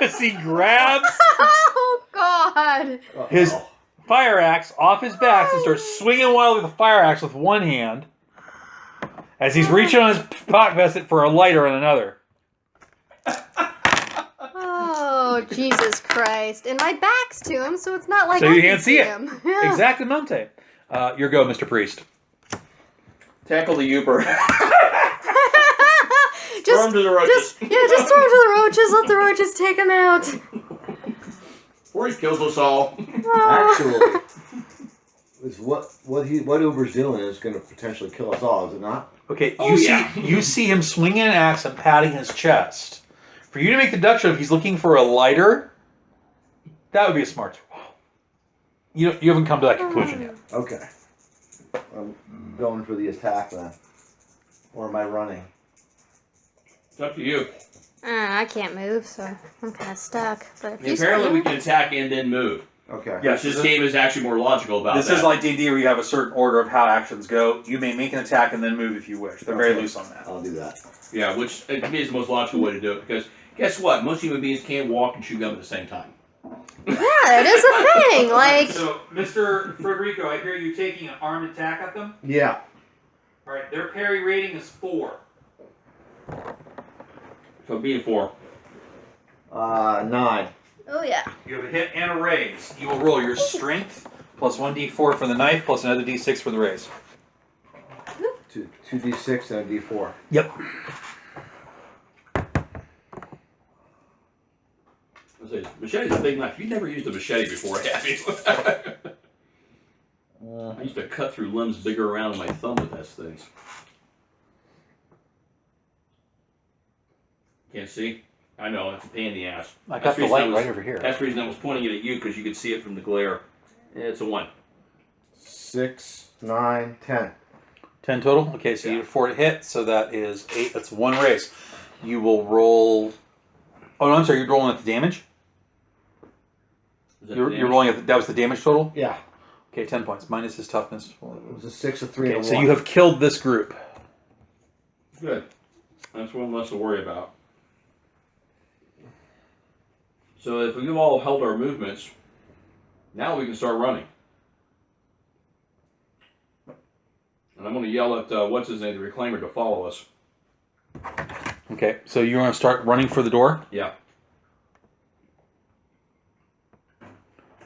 As he grabs Oh, God. his fire axe off his back and starts swinging wildly with the fire axe with one hand as he's reaching on his pocket vest for a lighter on another. Oh, Jesus Christ. And my back's to him, so it's not like So I you can can't see it. him. Yeah. Exactamente. Your go, Mr. Priest. Tackle the Uber. Throw Just, him to the roaches. just throw him to the roaches. Let the roaches take him out. Or he kills us all. Actually, is what Uber's doing is going to potentially kill us all, is it not? Okay, Oh, yeah. you see him swinging an axe and patting his chest. For you to make the deduction if he's looking for a lighter, that would be a smart. You haven't come to that conclusion yet. Okay. I'm going for the attack then. Or am I running? It's up to you. I can't move, so I'm kind of stuck. But if you Apparently start we can attack and then move. Okay. Yes, This game is actually more logical about This that. is like D&D where you have a certain order of how actions go. You may make an attack and then move if you wish. They're very Okay. loose on that. I'll do that. Yeah, which to me is the most logical way to do it. Because guess what? Most human beings can't walk and chew gum at the same time. Yeah, it is a thing. Like, So, Mr. Frederico, I hear you taking an armed attack at them. Yeah. All right, their parry rating is 4. So be a 4. 9. oh yeah. You have a hit and a raise. You will roll your strength plus 1d4 for the knife plus another d6 for the raise. 2d6 and a d4. Yep. Machete's a big knife. You've never used a machete before, have you? I used to cut through limbs bigger around my thumb with those things. Can't see? I know, it's a pain in the ass. I got That's the reason I light was- right over here. That's the reason I was pointing it at you, because you could see it from the glare. It's a 1. 6, 9, 10. 10 total? Okay, so you Yeah. have 4 to hit, so that is 8. That's 1 raise. You will roll... Oh, no, I'm sorry, you're rolling at the damage? Is that You're the damage? rolling at that was the damage total? Yeah. Okay, 10 points. Minus his toughness. It was a 6, a 3, Okay, and a so 1. you have killed this group. Good. That's one less to worry about. So if we've all held our movements, now we can start running. And I'm going to yell at what's his name, the reclaimer, to follow us. Okay, so you want to start running for the door? Yeah.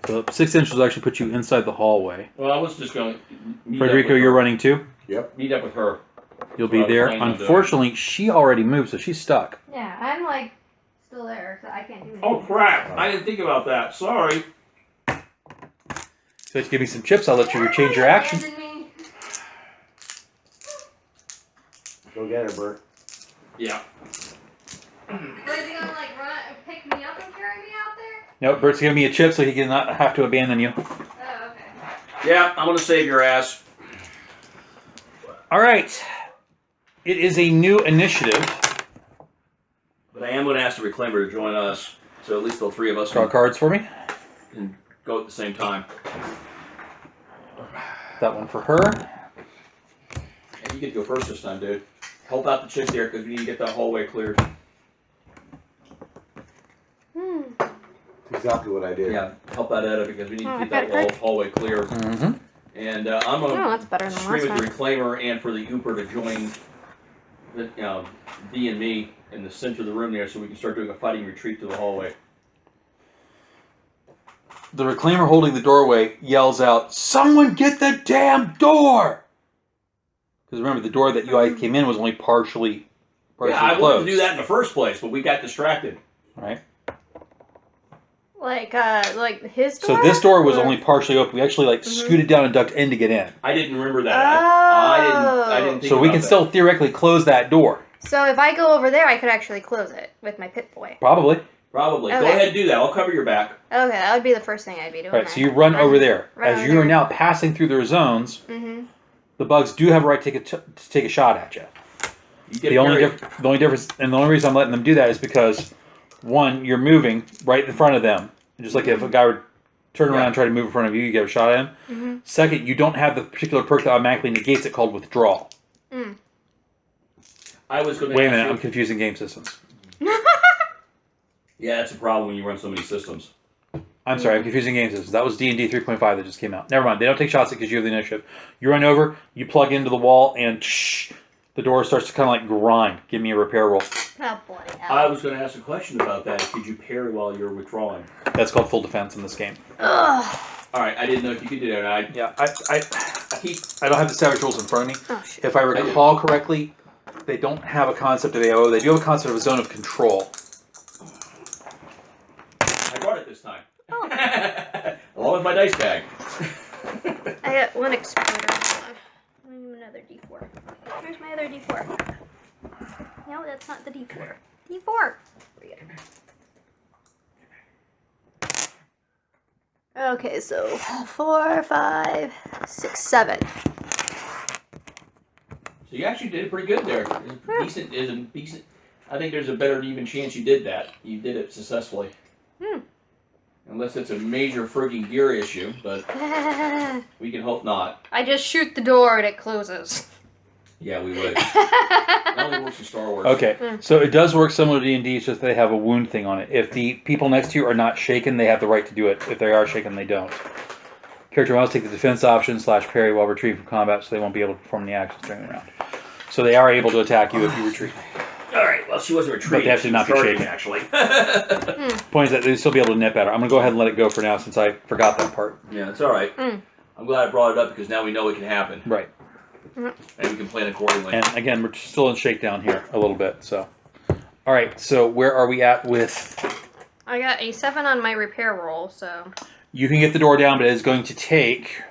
So 6 inches will actually put you inside the hallway. Well, I was just going to Frederico, you're running too? Yep. Meet up with her. You'll That's be what I was there. planning on doing. Unfortunately, she already moved, so she's stuck. Yeah, I'm like still there, so I can't do anything. Oh, crap. I didn't think about that. Sorry. So let's give me some chips. I'll let you change your action. Abandon me. Go get her, Bert. Yeah. What, is he gonna like run, pick me up and carry me out there? Nope, Bert's giving me a chip so he can not have to abandon you. Oh, okay. Yeah, I'm going to save your ass. All right. It is a new initiative. But I am going to ask the reclaimer to join us. So at least the 3 of us Draw cards for me. can go at the same time. That one for her. And you get to go first this time, dude. Help out the chick there because we need to get that hallway cleared. That's exactly what I did. Yeah, help out Etta because we need Oh, to get okay, that hallway clear. Mm-hmm. And I'm going Oh, that's better to than scream last at the time. reclaimer and for the Ooper to join the, D and me in the center of the room there so we can start doing a fighting retreat to the hallway. The reclaimer holding the doorway yells out, "Someone get the damn door!" Because remember, the door that you guys came in was only partially Yeah, I closed. wanted to do that in the first place, but we got distracted. Right. Like his So door? this door was Or- only partially open. We actually scooted down and ducked in to get in. I didn't remember that. I didn't think So we about can that. still theoretically close that door. So if I go over there, I could actually close it with my Pip-Boy. Probably. Probably. Go Okay. ahead and do that. I'll cover your back. Okay, that would be the first thing I'd be doing. Right, so you run over there. As you are now passing through their zones, Mm-hmm. the bugs do have a right to take a shot at you. You get The only married. the only difference, and the only reason I'm letting them do that is because, one, you're moving right in front of them. Just like if a guy would turn around and try to move in front of you, you get a shot at him. Mm-hmm. Second, you don't have the particular perk that automatically negates it called withdrawal. Mm. I was going to Wait a ask minute, you- I'm confusing game systems. Yeah, that's a problem when you run so many systems. I'm sorry, I'm confusing game systems. That was D&D 3.5 that just came out. Never mind, they don't take shots because you have the initiative. You run over, you plug into the wall, and the door starts to kind of like grind. Give me a repair roll. Oh, bloody I hell. was going to ask a question about that. Could you parry while you're withdrawing? That's called full defense in this game. Ugh. All right, I didn't know if you could do that. Yeah, I don't have the Savage rules in front of me. Oh, shit. If I recall correctly, they don't have a concept of AO. They do have a concept of a zone of control. I brought it this time. Oh. Along with my dice bag. I got one exploder. Hold on. I need another D4. Where's my other D4? No, that's not the D4. D4! Okay, so 4, 5, 6, 7. So you actually did pretty good there. Decent is a decent. I think there's a better than even chance you did that. You did it successfully. Unless it's a major frigging gear issue, but we can hope not. I just shoot the door and it closes. Yeah, we would. It only works in Star Wars. Okay, so it does work similar to D&D, it's just they have a wound thing on it. If the people next to you are not shaken, they have the right to do it. If they are shaken, they don't. Character models take the defense option / parry while retrieving from combat, so they won't be able to perform the actions during the round. So they are able to attack you if you retreat. All right. Well, she wasn't retreating. But they have to she not was be charging, shaken. actually. Point is that they'll still be able to nip at her. I'm going to go ahead and let it go for now since I forgot that part. Yeah, it's all right. I'm glad I brought it up because now we know it can happen. Right. And we can plan accordingly. And again, we're still in shakedown here a little bit. So, all right. So where are we at with? I got a 7 on my repair roll, so. You can get the door down, but it is going to take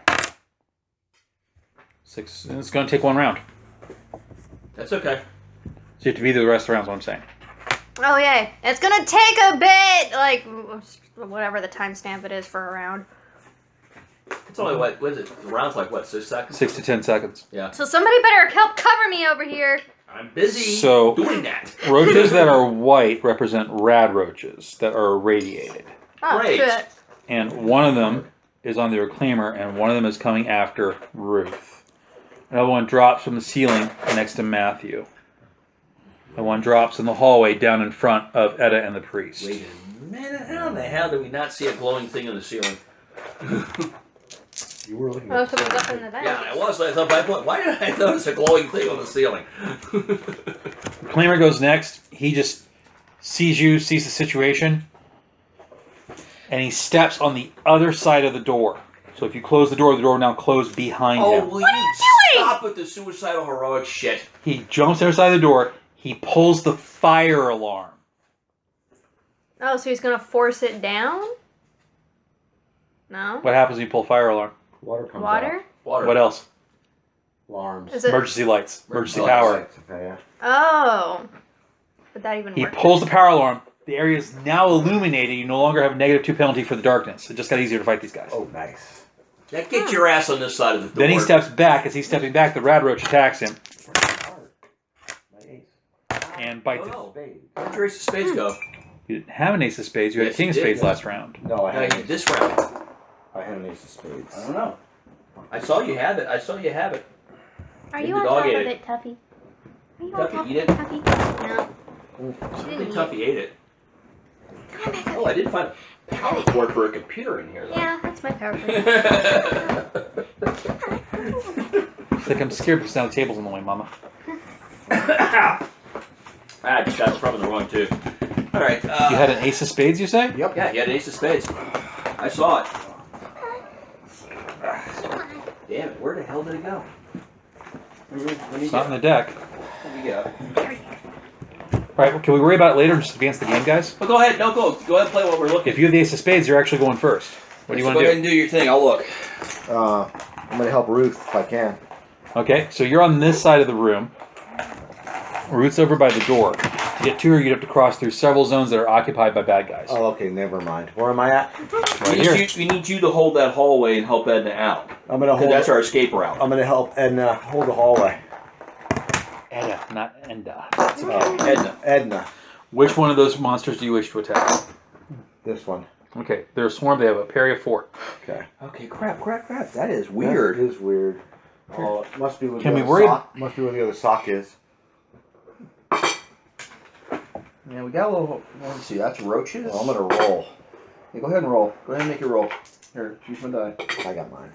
6. It's going to take 1 round. That's okay. So you have to be there the rest of the rounds. What I'm saying. Oh, yay. It's gonna take a bit! Like, whatever the timestamp it is for a round. It's only what is it? The round's like what, 6 seconds? 6 to 10 seconds. Yeah. So somebody better help cover me over here! I'm busy So- doing that. Roaches that are white represent rad roaches that are irradiated. Oh, Great. shit. And one of them is on the reclaimer, and one of them is coming after Ruth. Another one drops from the ceiling next to Matthew. And one drops in the hallway down in front of Etta and the priest. Wait a minute. How in the hell did we not see a glowing thing on the ceiling? You were looking Oh, at so we got in the vent. Yeah, I was. I thought, why did I notice a glowing thing on the ceiling? Reclaimer goes next. He just sees you, sees the situation, and he steps on the other side of the door. So if you close the door will now close behind him. Will you stop with the suicidal heroic shit? He jumps to the other side of the door. He pulls the fire alarm. Oh, so he's gonna force it down? No. What happens when you pull fire alarm? Water comes Water? Water. What else? out. Alarms. Is it? Emergency lights. Emergency Lights. power. Lights, okay, yeah. Oh. Would that even He work? pulls the power alarm. The area is now illuminated. You no longer have a -2 penalty for the darkness. It just got easier to fight these guys. Oh, nice. Now get your ass on this side of the door. Then he steps back. As he's stepping back, the rad roach attacks him My ace. and bites him. Oh, Spade. where'd your ace of spades go? You didn't have an ace of spades. You had Yes, a king of you did. spades last round. No, I had, This round. I had an ace of spades. I don't know. I saw you have it. Are Maybe you the on dog top ate of it. it, Tuffy? Are you Tuffy, on top eat of it. it, Tuffy? No. I She think didn't eat Tuffy it. ate it. Come back. Oh, I did find a power cord for a computer in here, though. Yeah, that's my power cord. It's like I'm scared because now the table's in the way, Mama. I just got it from the wrong too. All right. You had an ace of spades, you say? Yep. Yeah, he had an ace of spades. I saw it. Damn it! Where the hell did it go? It's not in the deck. What do you got? All right, well, can we worry about it later and just advance the game, guys? Well, go ahead. No, go ahead and play while we're looking. If you have the ace of spades, you're actually going first. What do you want Go to ahead do? and do your thing. I'll look. I'm going to help Ruth if I can. Okay, so you're on this side of the room. Root's over by the door. To get to her, you'd have to cross through several zones that are occupied by bad guys. Oh, okay, never mind. Where am I at? Right here. We need you to hold that hallway and help Edna out. I'm going to 'Cause hold. that's our escape route. I'm going to help Edna hold the hallway. Edda, not Enda. Edna. Edna. Which one of those monsters do you wish to attack? This one. Okay, they're a swarm. They have a parry of 4. Okay. Okay, crap. That is That weird. is weird. Oh, it must be where Can the we other worry- sock. Must be where the other sock is. Yeah, we got a little. Let's see. That's roaches. Well, I'm going to roll. Yeah, go ahead and roll. Go ahead and make your roll. Here, choose my die. I got mine.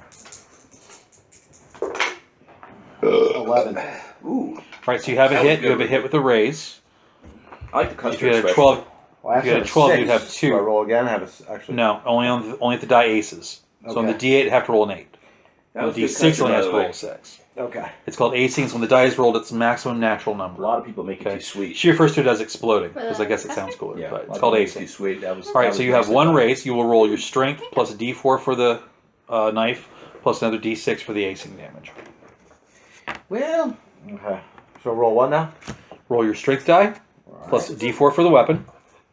11. Ooh, All right, so you have a That was hit. You have a good. hit with a raise. I like the If custard you had a special. 12, Well, I If you had a have 12, 6. you'd have 2. Do I roll again? I have a, actually. no, only at the die aces. So on the Okay. D8, you have to roll an 8. That On was the good D6, custard, only by has the to roll way. a 6. Okay. It's called acing. When the die is rolled, it's maximum natural A number. lot of people make it Okay. too sweet. She refers to it as exploding because I guess it sounds cooler, Yeah, but a lot it's of called people make it too acing. sweet. That was. All right, so you have one raise. You will roll your strength plus a D4 for the knife, plus another D6 for the acing damage. Well, Okay. So roll what now? Roll your strength die, Alright. plus a D4 for the weapon,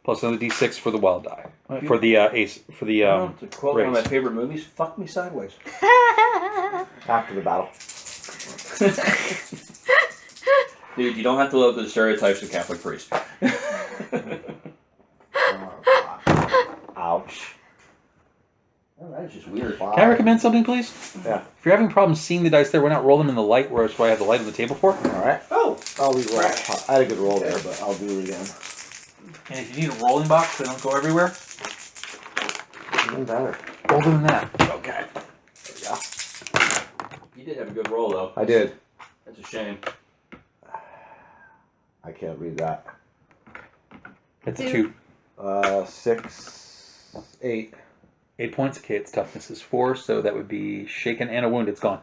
plus another D6 for the wild die. For the ace, for the to quote one of my raise. favorite movies, "Fuck me sideways." After the battle. Dude, you don't have to love the stereotypes of Catholic priests. Ouch. Oh, that is just weird. Can I recommend something, please? Yeah. If you're having problems seeing the dice there, why not roll them in the light, where it's why I have the light on the table for? Alright. Oh, I'll re-roll. I had a good roll there, but I'll do it again. And if you need a rolling box, they don't go everywhere. Even better. Roll them in that. okay. There we go. You did have a good roll, though. I did. That's a shame. I can't read that. It's a 2. 6, 8. 8 points. Okay, its toughness is 4, so that would be shaken and a wound. It's gone.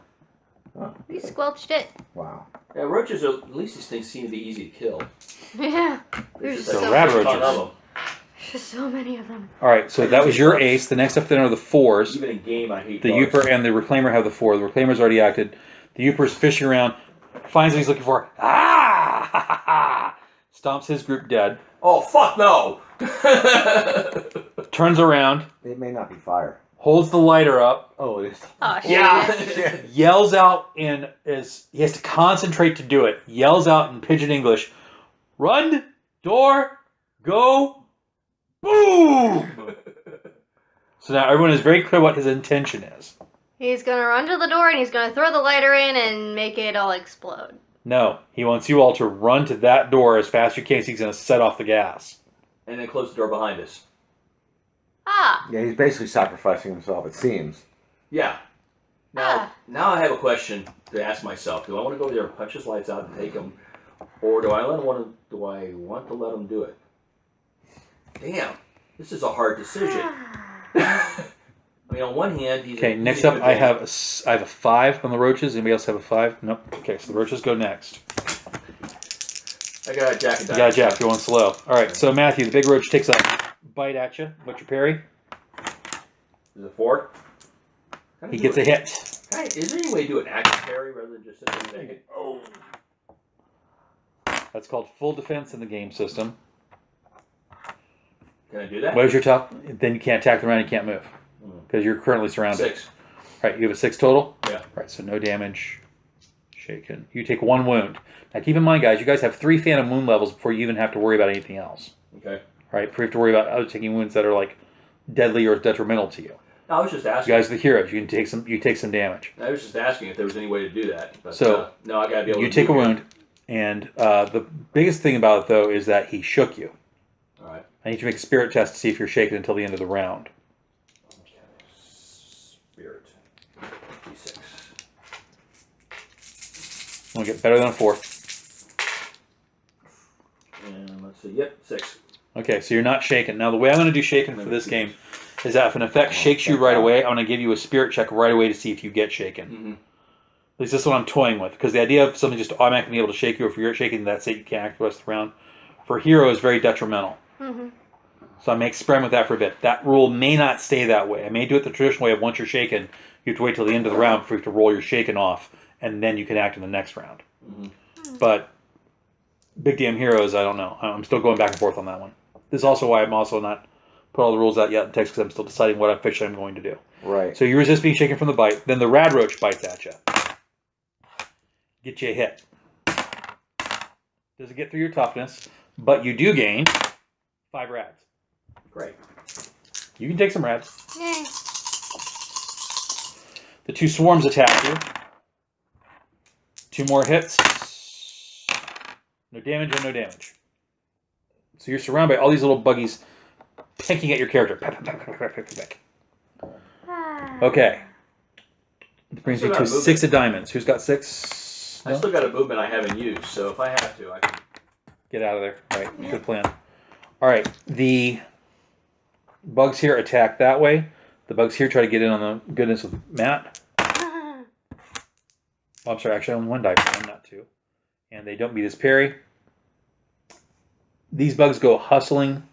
Oh, You squelched it. wow. Yeah, roaches. At least these things seem to be easy to kill. Yeah. There's There's just So so, rad many, roaches. ton of them. there's so many of them. All right, so that was your ace. The next up then are the 4s. Even in game, I hate The bugs. Uper and the Reclaimer have the 4. The Reclaimer's already acted. The Uper's fishing around, finds what he's looking for. Ah! Ha, ha, ha. Stomps his group dead. Oh, fuck no! Turns around, It may not be fire. holds the lighter up, Oh, it is. Oh, shit. Yeah. yells out in he has to concentrate to do it. Yells out in pidgin English, "Run, door, go, boom!" So now everyone is very clear what his intention is. He's gonna run to the door and he's gonna throw the lighter in and make it all explode. No, he wants you all to run to that door as fast as you can. So he's going to set off the gas. And then close the door behind us. Ah! Yeah, he's basically sacrificing himself, it seems. Yeah. Now I have a question to ask myself. Do I want to go over there and punch his lights out and take him, or do I want to let him do it? Damn, this is a hard decision. I mean, on one hand, he's Okay, next up I have a 5 on the roaches. Anybody else have a 5? Nope. Okay, so the roaches go next. I got Jack and You got a Jack, you're going slow. Alright, so Matthew, the big roach takes a bite at you. What's your parry? Is it 4? He gets a hit. Is there any way to do an active parry rather than just sit there and take it? Oh. That's called full defense in the game system. Can I do that? What is your top? Then you can't attack the round, you can't move. Because you're currently surrounded. 6. Right, you have a 6 total? Yeah. Right, so no damage. Shaken. You take 1 wound. Now keep in mind, guys, you guys have 3 phantom wound levels before you even have to worry about anything else. Okay. Right, before you have to worry about other taking wounds that are like deadly or detrimental to you. I was just asking. You guys are the heroes. You can take some. You take some damage. I was just asking if there was any way to do that. But, So, no, I gotta be able You to take a move it. wound, and the biggest thing about it though is that he shook you. All right. I need you to make a spirit test to see if you're shaken until the end of the round. Spirit. D6. I'm gonna get better than a 4. And let's see. Yep, 6. Okay, so you're not shaken. Now the way I'm gonna do shaken for this game is that if an effect shakes you right away, I'm gonna give you a spirit check right away to see if you get shaken. Mm-hmm. At least that's what I'm toying with, because the idea of something just automatically being able to shake you, if you're shaking, that's it. You can't act the rest of the round. For hero is very detrimental. Mm-hmm. So I may experiment with that for a bit. That rule may not stay that way. I may do it the traditional way of once you're shaken, you have to wait till the end of the round for you to roll your shaken off, and then you can act in the next round. Mm-hmm. But big damn heroes, I don't know. I'm still going back and forth on that one. This is also why I'm also not put all the rules out yet in text, because I'm still deciding what officially I'm going to do. Right. So you resist being shaken from the bite, then the rad roach bites at you. Get you a hit. Doesn't get through your toughness, but you do gain 5 rads. Great. You can take some rads. Yay. The 2 swarms attack you. 2 more hits. No damage and no damage. So you're surrounded by all these little buggies pecking at your character. Peck, peck, peck, peck, peck, peck. Okay. It brings you to 6 of diamonds. Who's got 6? I No? still got a movement I haven't used, so if I have to, I can. Get out of there. Right. Good plan. All right. The bugs here attack that way. The bugs here try to get in on the goodness of Matt. Oh, I'm sorry. Actually, I only 1 die for them, not 2. And they don't beat his parry. These bugs go hustling.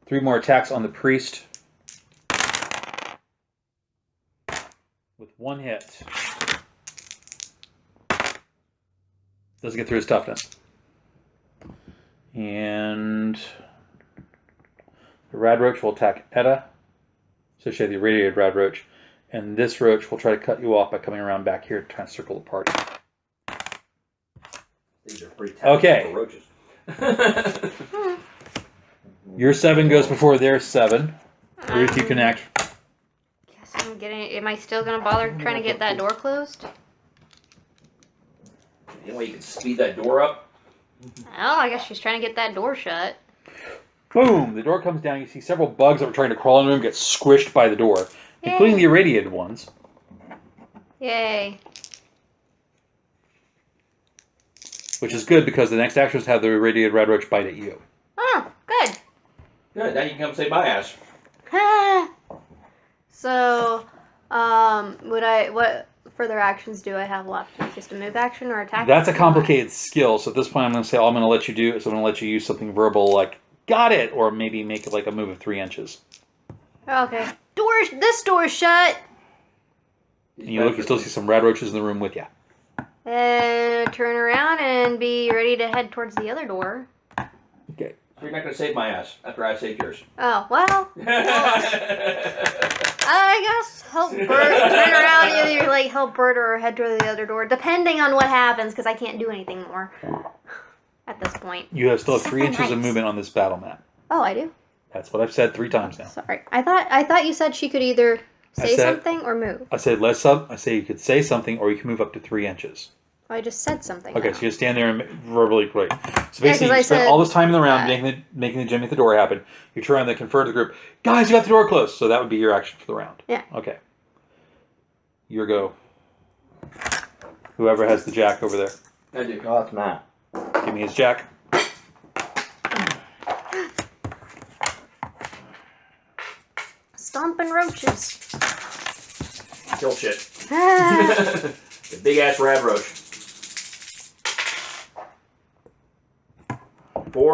3 more attacks on the priest. With 1 hit. Doesn't get through his toughness. And the rad roach will attack Etta. So she had the irradiated rad roach. And this roach will try to cut you off by coming around back here to try and circle the party. These are pretty Okay. for roaches. Your 7 goes before their 7. Ruth, you can act. Guess I'm getting. Am I still gonna bother trying to get that door closed? Any way you can speed that door up? Oh, I guess she's trying to get that door shut. Boom! The door comes down. You see several bugs that were trying to crawl in the room get squished by the door, including the irradiated ones. Yay. Which is good because the next action is to have the irradiated rad roach bite at you. Oh, good. Good, now you can come save my ass. So, what further actions do I have left? Just a move action or attack? That's a complicated skill, so at this point I'm going to say all I'm going to let you do is I'm going to let you use something verbal like, got it, or maybe make it like a move of 3 inches. Okay. This door's shut. And you look, you still see some rad roaches in the room with you. Turn around and be ready to head towards the other door. Okay. So you're not going to save my ass after I saved yours. Oh, well. I guess help Bert turn around, either like help Bert or head to the other door, depending on what happens, because I can't do anything more at this point. You still have 3 So inches of nice. movement on this battle map. Oh, I do? That's what I've said 3 times now. Sorry. I thought you said she could either say said- something or move. I said I say you could say something or you can move up to 3 inches. I just said something. Okay, now. so you just stand there and verbally great. So Yeah, 'cause basically, I you spend said all this time in the round that. making the Jimmy at the door happen. You turn around and confer to the group, guys, you got the door closed. So that would be your action for the round. Yeah. Okay. Your go. Whoever has the jack over there. I do. Oh, it's Matt. Give me his jack. Stomping roaches. Kill shit. Ah. The big ass rab roach.